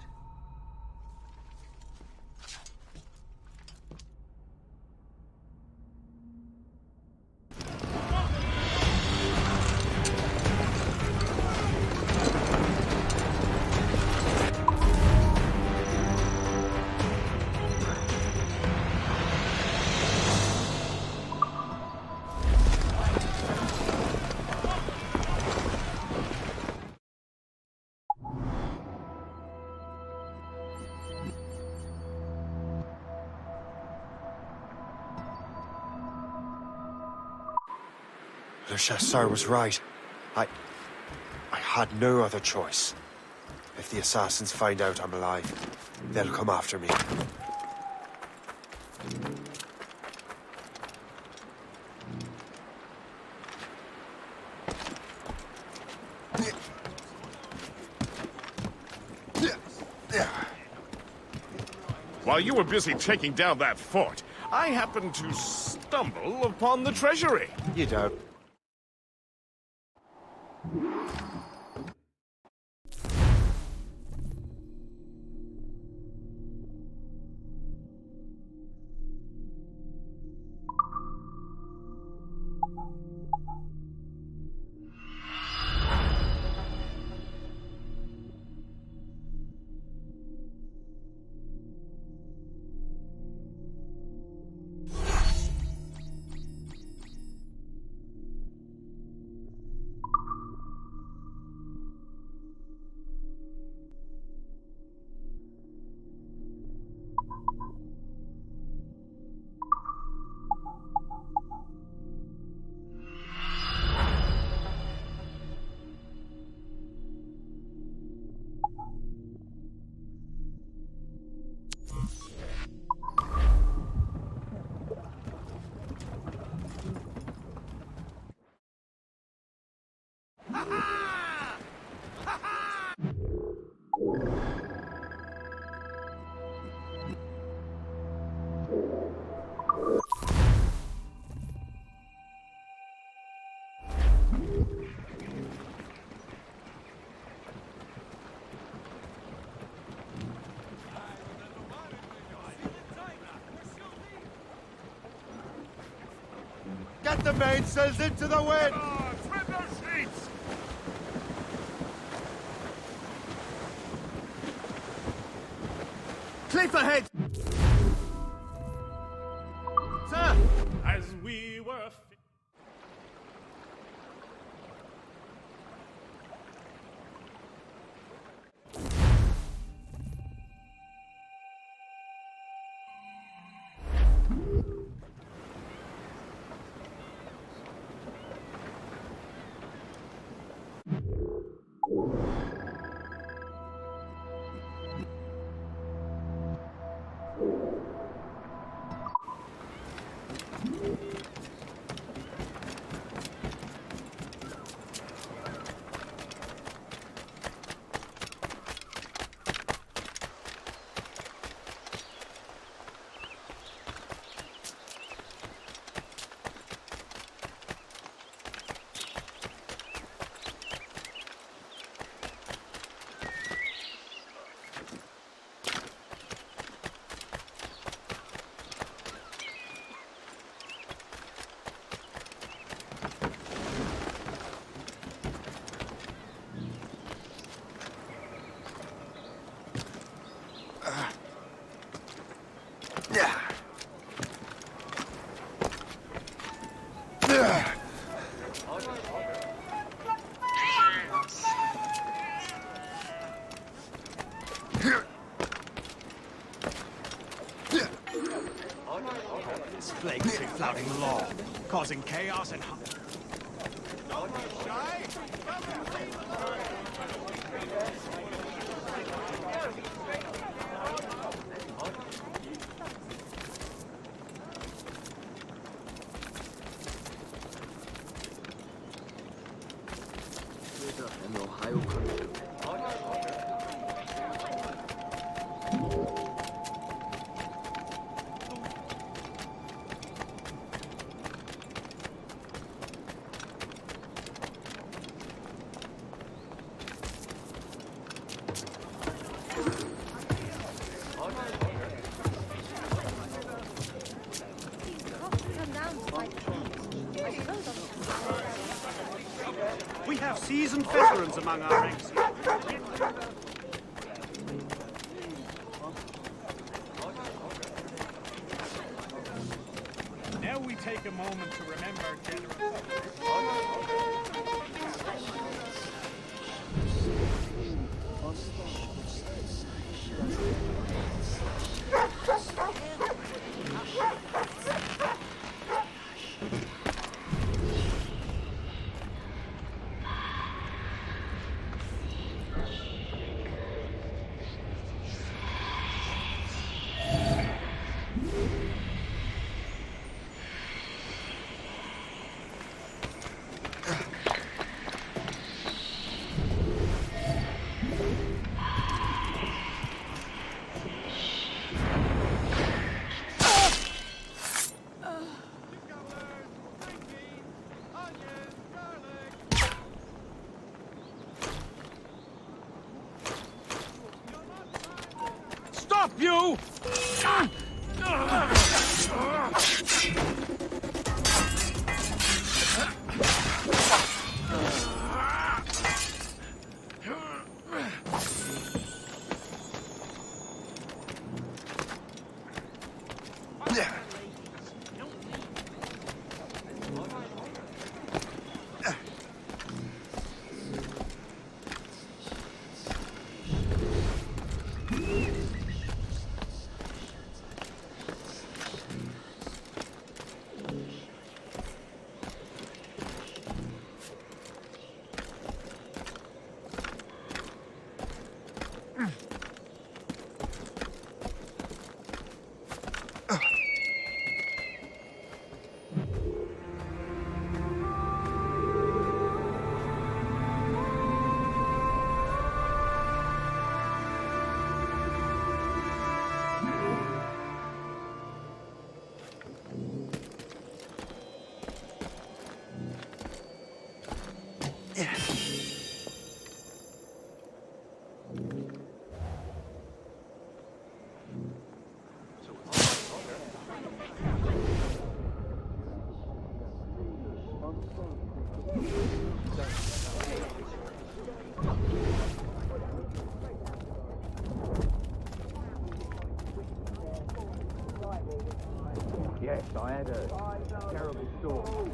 Le Chasseur was right. I had no other choice. If the assassins find out I'm alive, they'll come after me. While you were busy taking down that fort, I happened to stumble upon the treasury. You don't. Get the mainsails into the wind! Trim those sheets! Cliff ahead! Sir! As we were... This plague will be flouting along, causing chaos and... An Ohio country. We have seasoned veterans among our ranks. Now we take a moment to remember General... you! Yes, I had a terrible storm.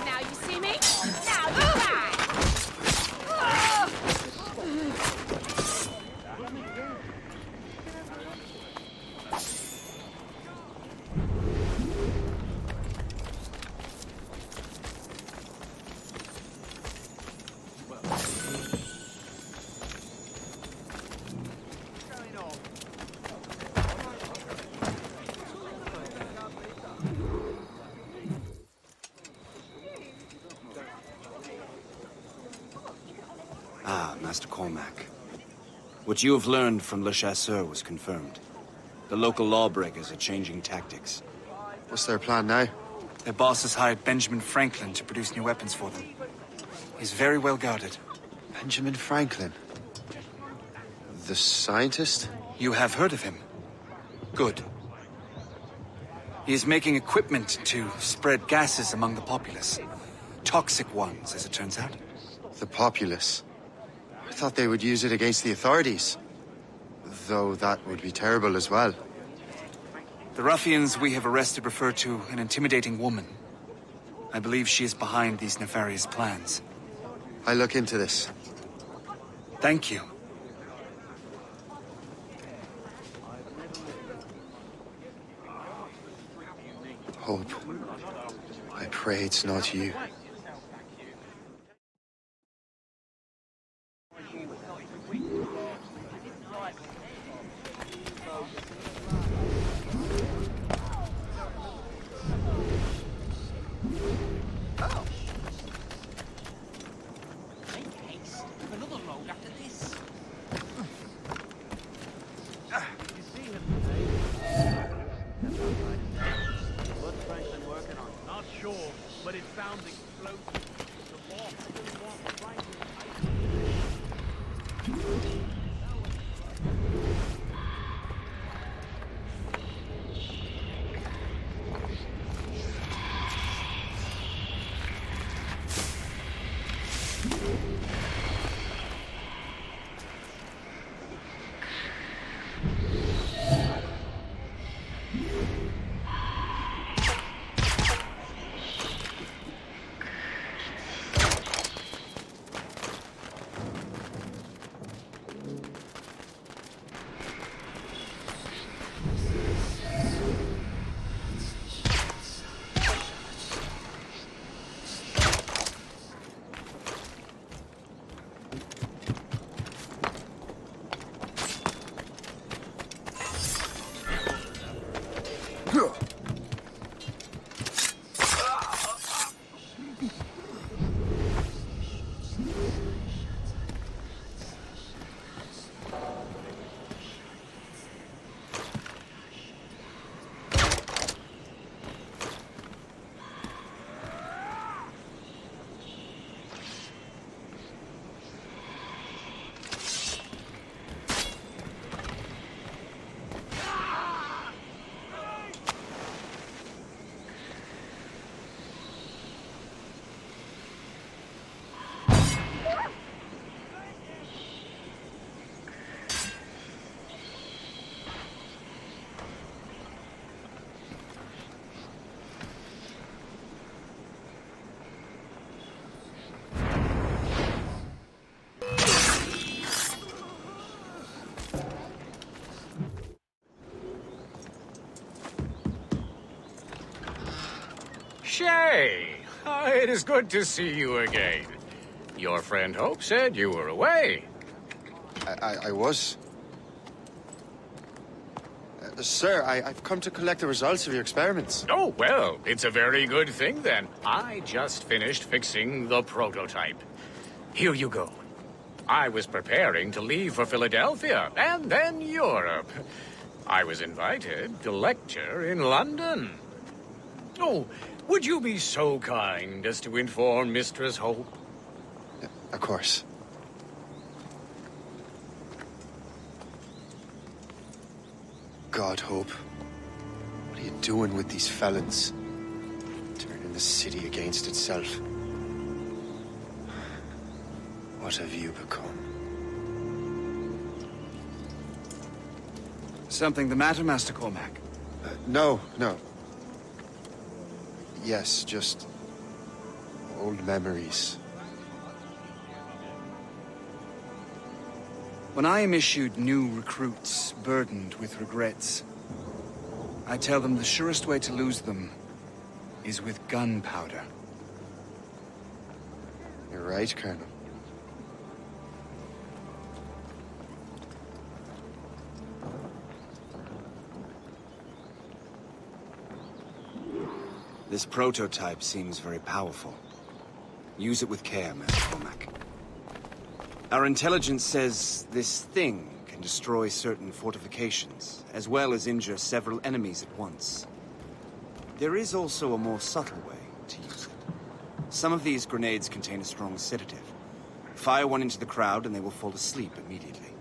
Now you see me? Now you die! Ah, Master Cormac. What you have learned from Le Chasseur was confirmed. The local lawbreakers are changing tactics. What's their plan now? Their boss has hired Benjamin Franklin to produce new weapons for them. He's very well guarded. Benjamin Franklin? The scientist? You have heard of him? Good. He is making equipment to spread gases among the populace. Toxic ones, as it turns out. The populace? I thought they would use it against the authorities. Though that would be terrible as well. The ruffians we have arrested refer to an intimidating woman. I believe she is behind these nefarious plans. I'll look into this. Thank you. Hope. I pray it's not you. But it sounds explosive. The boss didn't want Franklin. Shay! It is good to see you again. Your friend Hope said you were away. I was. Sir, I've come to collect the results of your experiments. Oh, well, it's a very good thing then. I just finished fixing the prototype. Here you go. I was preparing to leave for Philadelphia, and then Europe. I was invited to lecture in London. Oh, would you be so kind as to inform Mistress Hope? Of course. God, Hope. What are you doing with these felons? Turning the city against itself. What have you become? Something the matter, Master Cormac? No. Yes, just old memories. When I am issued new recruits burdened with regrets, I tell them the surest way to lose them is with gunpowder. You're right, Colonel. This prototype seems very powerful. Use it with care, Master Cormac. Our intelligence says this thing can destroy certain fortifications, as well as injure several enemies at once. There is also a more subtle way to use it. Some of these grenades contain a strong sedative. Fire one into the crowd and they will fall asleep immediately.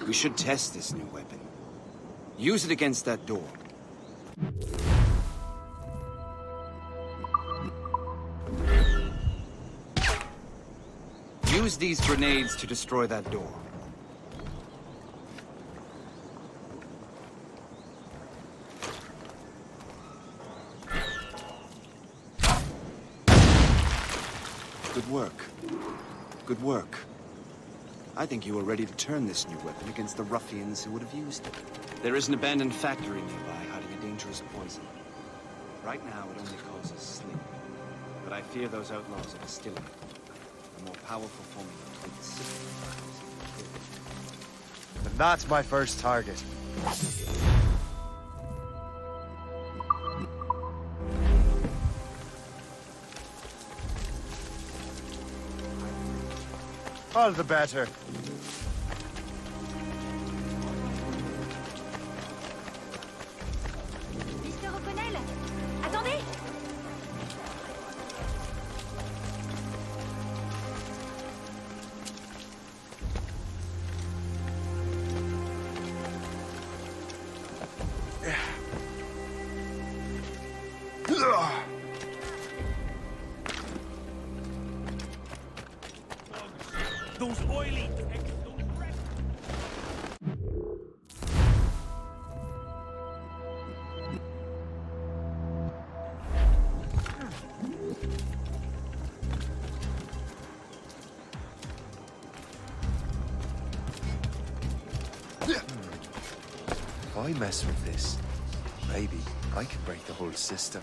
We should test this new weapon. Use it against that door. Use these grenades to destroy that door. Good work. Good work. I think you are ready to turn this new weapon against the ruffians who would have used it. There is an abandoned factory nearby hiding a dangerous poison. Right now, it only causes sleep. But I fear those outlaws are distilling it. A more powerful formula to its system. And that's my first target. All the better. Mr. O'Connell, attendez! Those oily... If I mess with this, maybe I can break the whole system.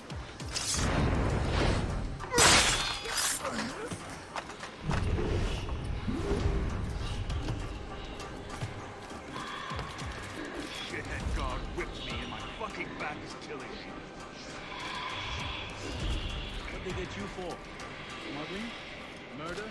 Shithead guard whipped me and my fucking back is killing me. What'd they get you for? Smuggling? Murder?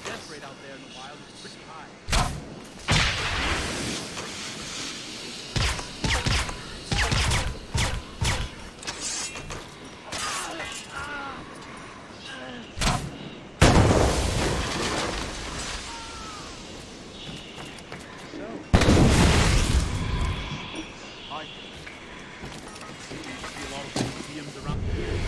Death rate out there in the wild is pretty high. Hi. See a lot of museums around here.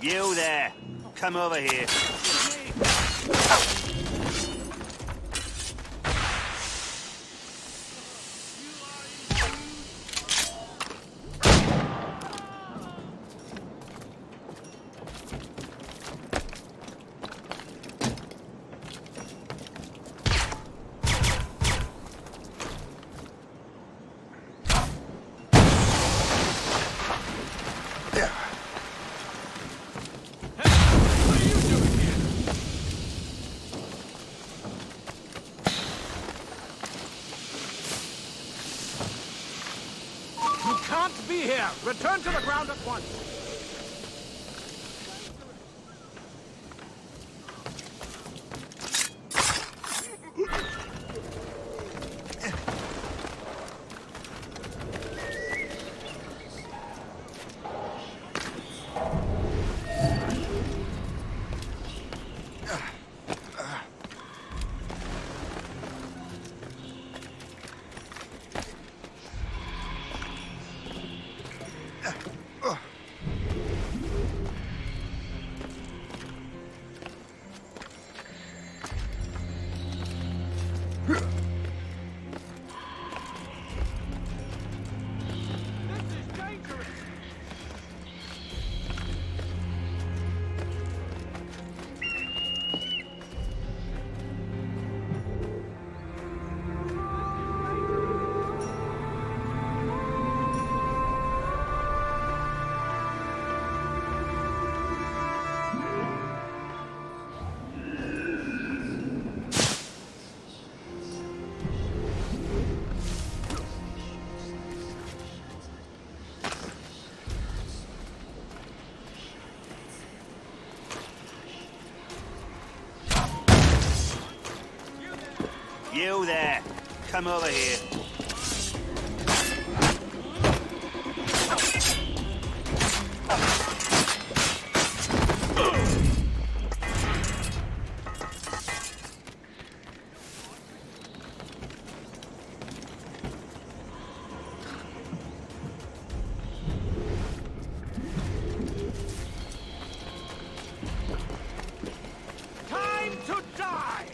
You there. Come over here. Can't be here! Return to the ground at once! You there. Come over here. Time to die!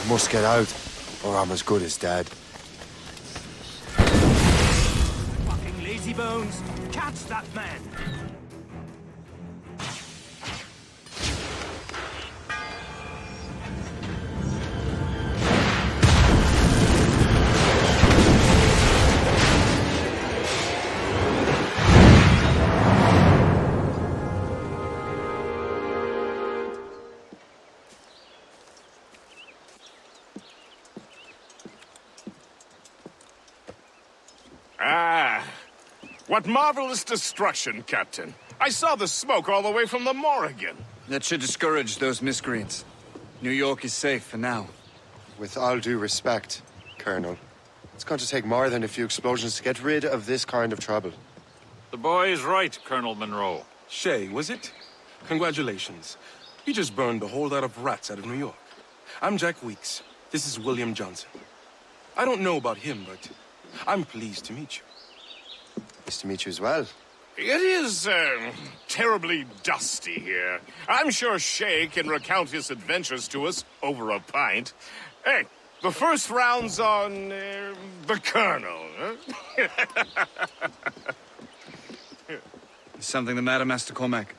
Must get out, or I'm as good as dead. Fucking lazy bones! Catch that man! Ah, what marvelous destruction, Captain. I saw the smoke all the way from the Morrigan. That should discourage those miscreants. New York is safe for now. With all due respect, Colonel, it's going to take more than a few explosions to get rid of this kind of trouble. The boy is right, Colonel Monroe. Shay, was it? Congratulations. You just burned a whole lot of rats out of New York. I'm Jack Weeks. This is William Johnson. I don't know about him, but I'm pleased to meet you. Nice to meet you as well. It is, terribly dusty here. I'm sure Shay can recount his adventures to us over a pint. Hey, the first round's on, the Colonel, huh? Is something the matter, Master Cormac?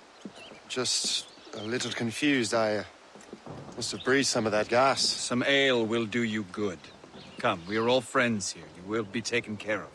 Just a little confused. I must have breathed some of that gas. Some ale will do you good. Come, we are all friends here. You will be taken care of.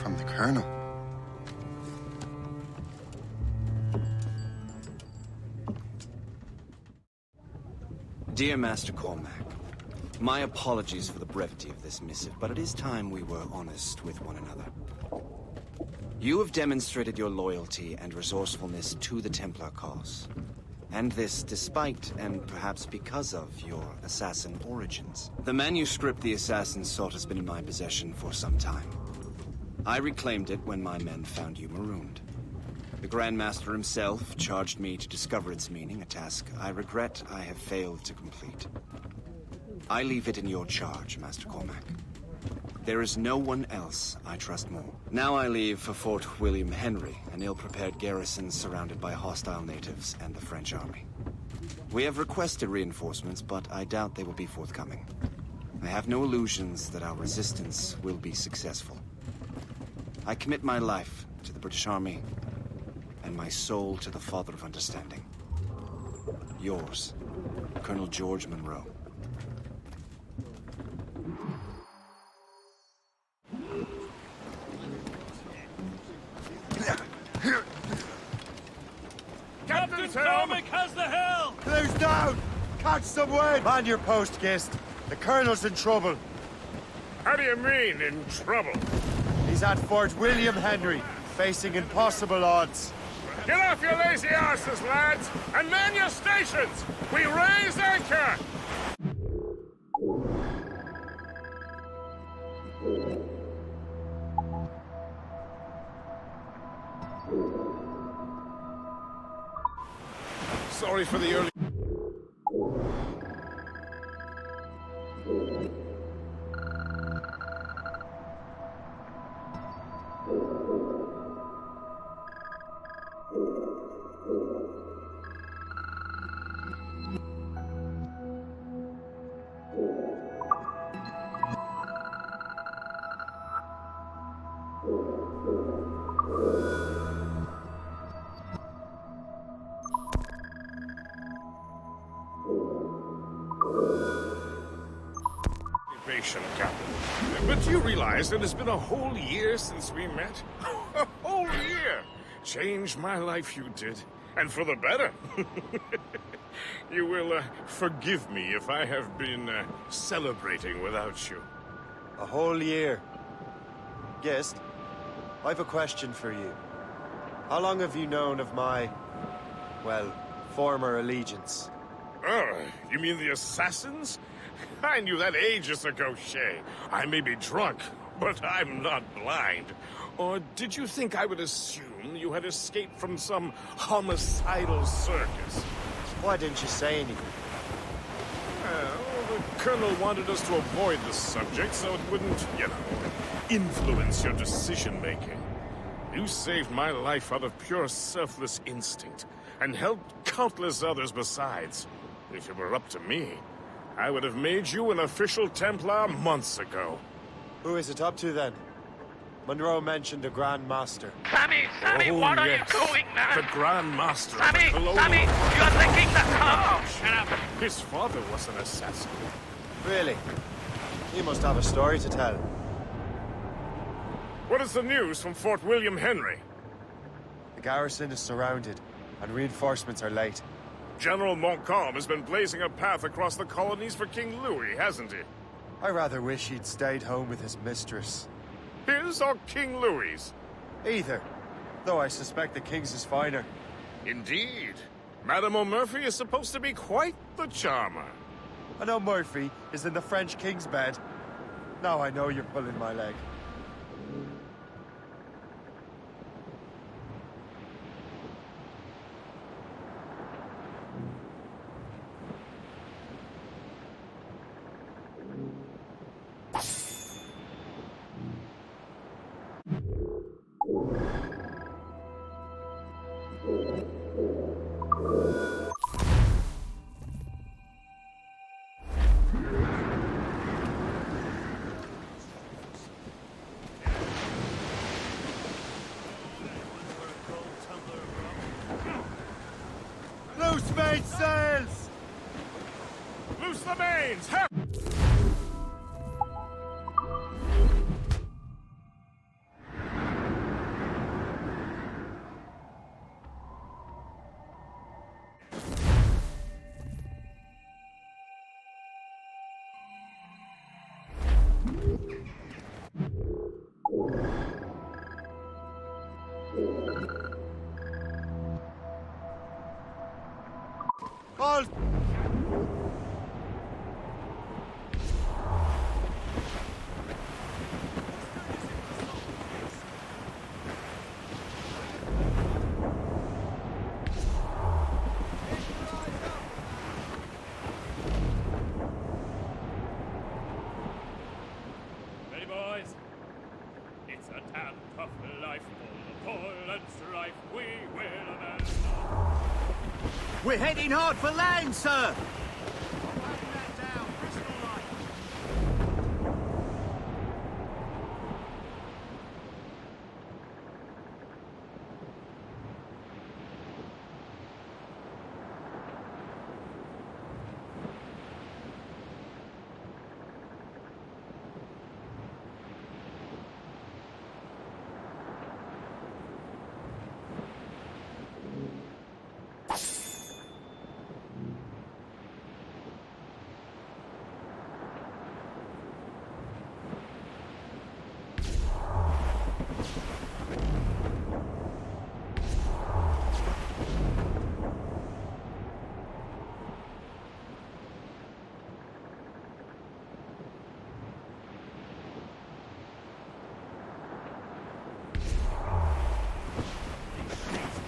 from the Colonel. Dear Master Cormac, my apologies for the brevity of this missive, but it is time we were honest with one another. You have demonstrated your loyalty and resourcefulness to the Templar cause. And this despite, and perhaps because of, your assassin origins. The manuscript the assassins sought has been in my possession for some time. I reclaimed it when my men found you marooned. The Grand Master himself charged me to discover its meaning, a task I regret I have failed to complete. I leave it in your charge, Master Cormac. There is no one else I trust more. Now I leave for Fort William Henry, an ill-prepared garrison surrounded by hostile natives and the French army. We have requested reinforcements, but I doubt they will be forthcoming. I have no illusions that our resistance will be successful. I commit my life to the British Army, and my soul to the Father of Understanding. Yours, Colonel George Monroe. Captain Cormac has the helm! Close down! Catch some wind! Man your post, Gist. The Colonel's in trouble. How do you mean, in trouble? He's at Fort William Henry, facing impossible odds. Get off your lazy arses, lads, and man your stations! We raise anchor! Sorry for the early... Captain. But you realize that it's been a whole year since we met? A whole year! Changed my life, you did. And for the better. You will forgive me if I have been celebrating without you. A whole year. Gist, I've a question for you. How long have you known of my, well, former allegiance? Oh, you mean the assassins? I knew that ages ago, Shay. I may be drunk, but I'm not blind. Or did you think I would assume you had escaped from some homicidal circus? Why didn't you say anything? Well, the Colonel wanted us to avoid the subject so it wouldn't, you know, influence your decision-making. You saved my life out of pure selfless instinct, and helped countless others besides. If it were up to me, I would have made you an official Templar months ago. Who is it up to, then? Monroe mentioned a Grand Master. Sammy, what are you doing, man? The Grand Master Sammy, of the Colonial... Sammy, you're thinking the car! Shut up! His father was an assassin. Really? He must have a story to tell. What is the news from Fort William Henry? The garrison is surrounded, and reinforcements are late. General Montcalm has been blazing a path across the colonies for King Louis, hasn't he? I rather wish he'd stayed home with his mistress. His or King Louis's? Either, though I suspect the King's is finer. Indeed. Madame O'Murphy is supposed to be quite the charmer. I know Murphy is in the French King's bed. Now I know you're pulling my leg. Loose mainsails! Loose the mains! Help! tough life, full of toil and strife, we will amend. We're heading hard for land, sir!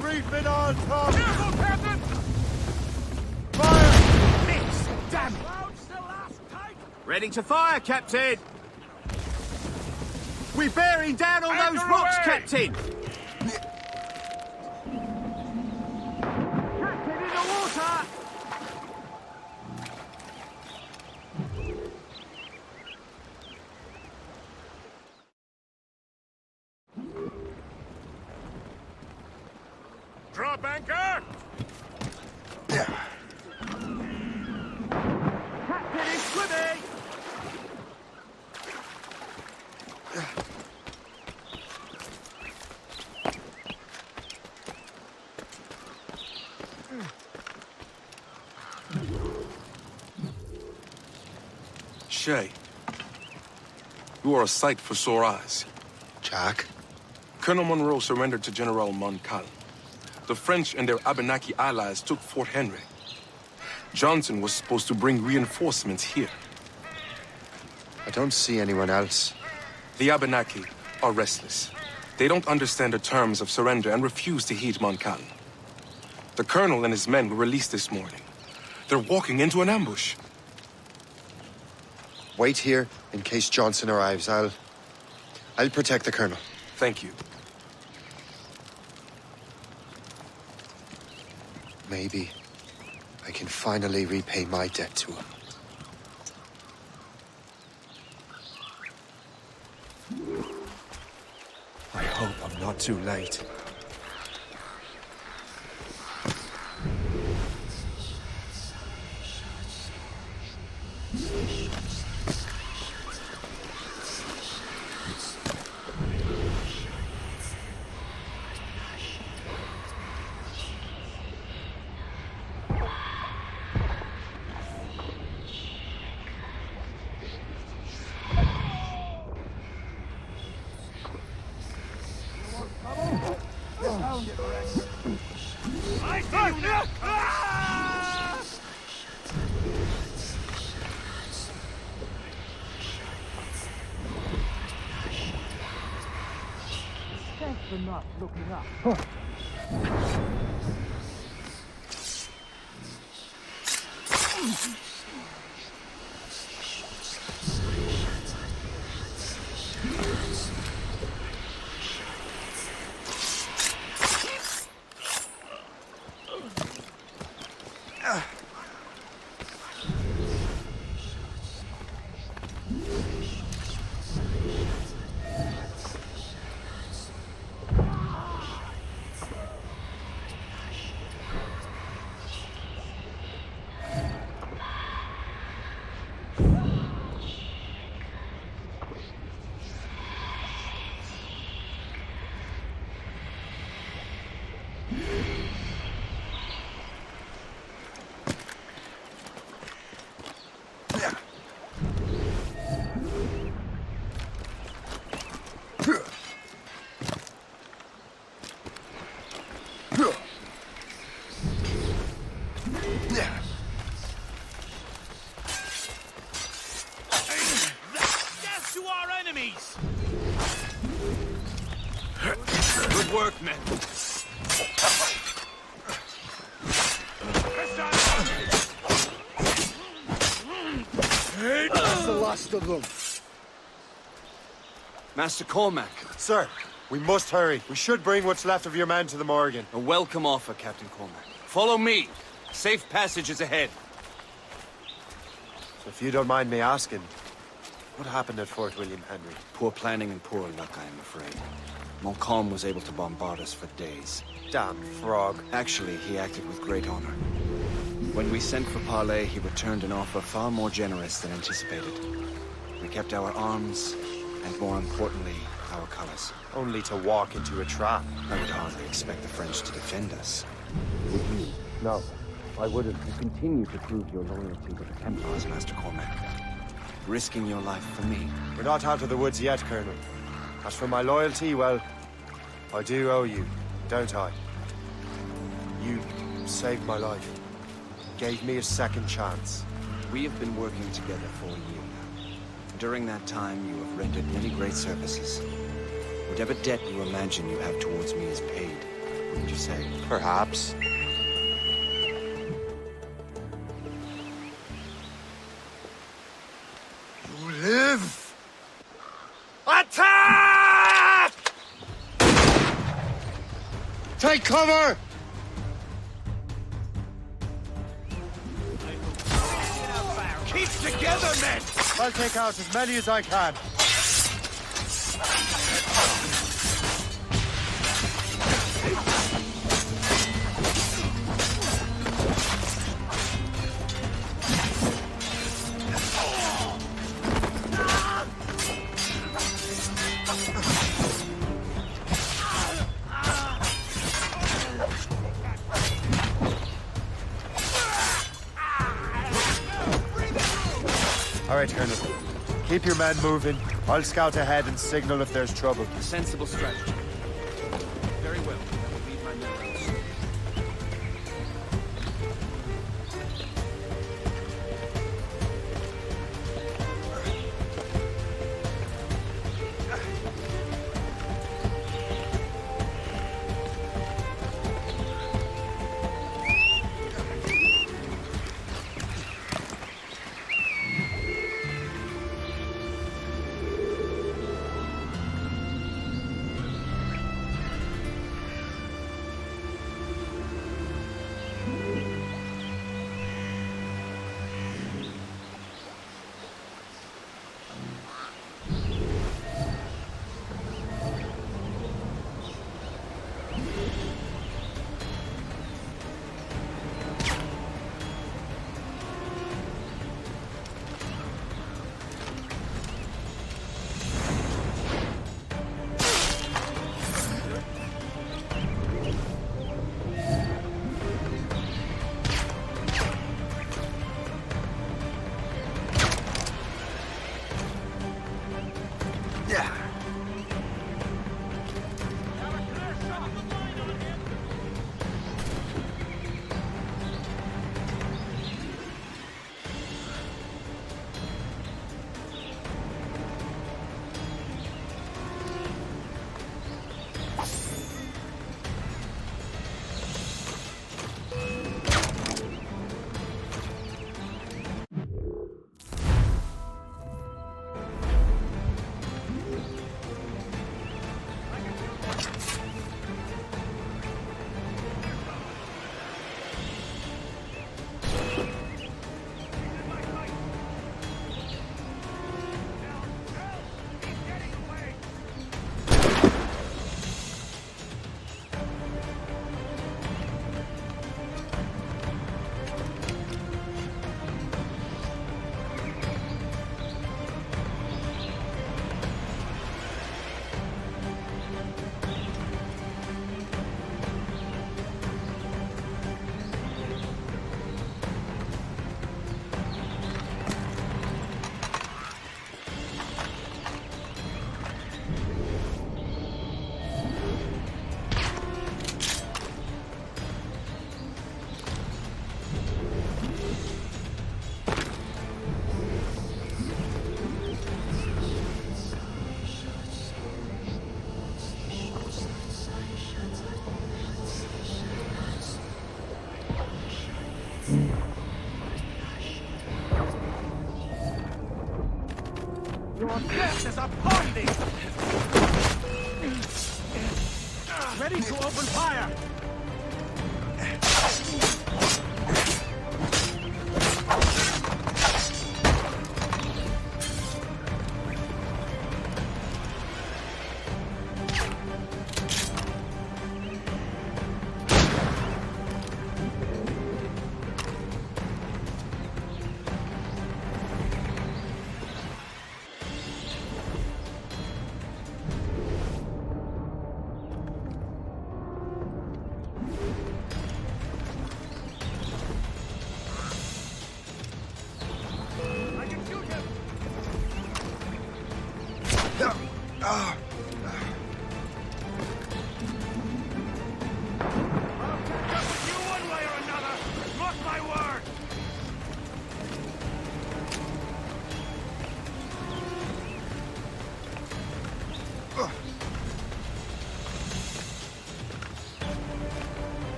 Briefing on top! Careful, Captain! Fire! Miss! Damn it! Ready to fire, Captain! We're bearing down on those rocks, Captain! Captain, in the water! Drop anchor! Captain is swimming! Shay, you are a sight for sore eyes. Jack? Colonel Monroe surrendered to General Montcalm. The French and their Abenaki allies took Fort Henry. Johnson was supposed to bring reinforcements here. I don't see anyone else. The Abenaki are restless. They don't understand the terms of surrender and refuse to heed Montcalm. The colonel and his men were released this morning. They're walking into an ambush. Wait here in case Johnson arrives. I'll protect the colonel. Thank you. Maybe I can finally repay my debt to him. I hope I'm not too late. Thanks for not looking up. Death to our enemies! Good work, men. That's the last of them. Master Cormac. Sir, We must hurry. We should bring what's left of your men to the Morgan. A welcome offer, Captain Cormac. Follow me. Safe passage is ahead. So if you don't mind me asking, what happened at Fort William Henry? Poor planning and poor luck, I am afraid. Montcalm was able to bombard us for days. Damn frog. Actually, he acted with great honor. When we sent for Parley, he returned an offer far more generous than anticipated. We kept our arms, and more importantly, our colors. Only to walk into a trap. I would hardly expect the French to defend us. Would you? No. I wouldn't. You continue to prove your loyalty to the Templars, Master Cormac. Risking your life for me. We're not out of the woods yet, Colonel. As for my loyalty, well, I do owe you, don't I? You saved my life. Gave me a second chance. We have been working together for a year now. During that time, you have rendered many great services. Whatever debt you imagine you have towards me is paid, wouldn't you say? Perhaps. You live! Attack! Take cover! Keep together, men! I'll take out as many as I can. All right, Colonel. Keep your men moving. I'll scout ahead and signal if there's trouble. A sensible strategy. Very well. I will leave my men else. Your death is upon thee! Ready to open fire!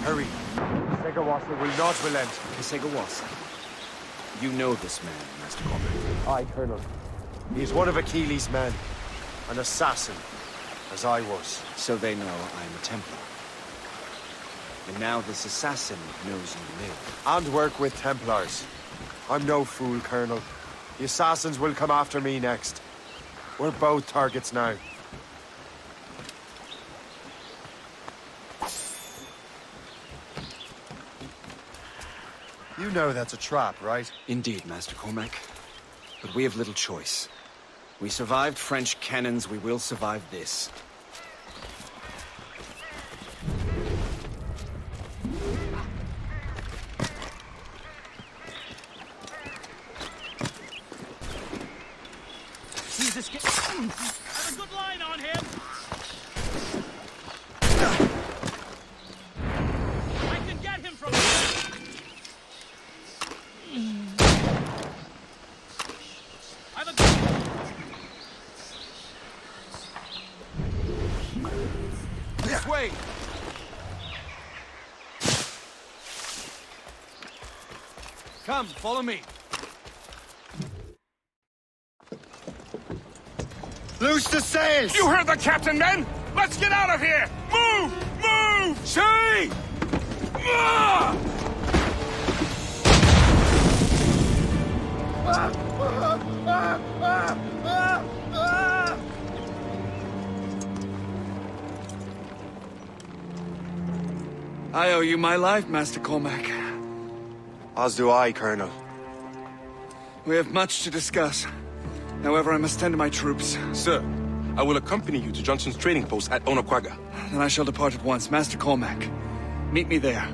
Hurry. Segawasa will not relent. Segawasa. You know this man, Master Cormac. Aye, Colonel. He is one of Achilles' men. An assassin, as I was. So they know I am a Templar. And now this assassin knows you live. And work with Templars. I'm no fool, Colonel. The assassins will come after me next. We're both targets now. You know that's a trap, right? Indeed, Master Cormac. But we have little choice. We survived French cannons, we will survive this. He's escaped. Have a good line on him! I can get him from here! I've a This way! Come, follow me. Loose the sails! You heard the captain, men! Let's get out of here! Move! Move! See! Ah! I owe you my life, Master Cormac. As do I, Colonel. We have much to discuss. However, I must tend to my troops. Sir, I will accompany you to Johnson's trading post at Onaqaga. Then I shall depart at once. Master Cormac, meet me there.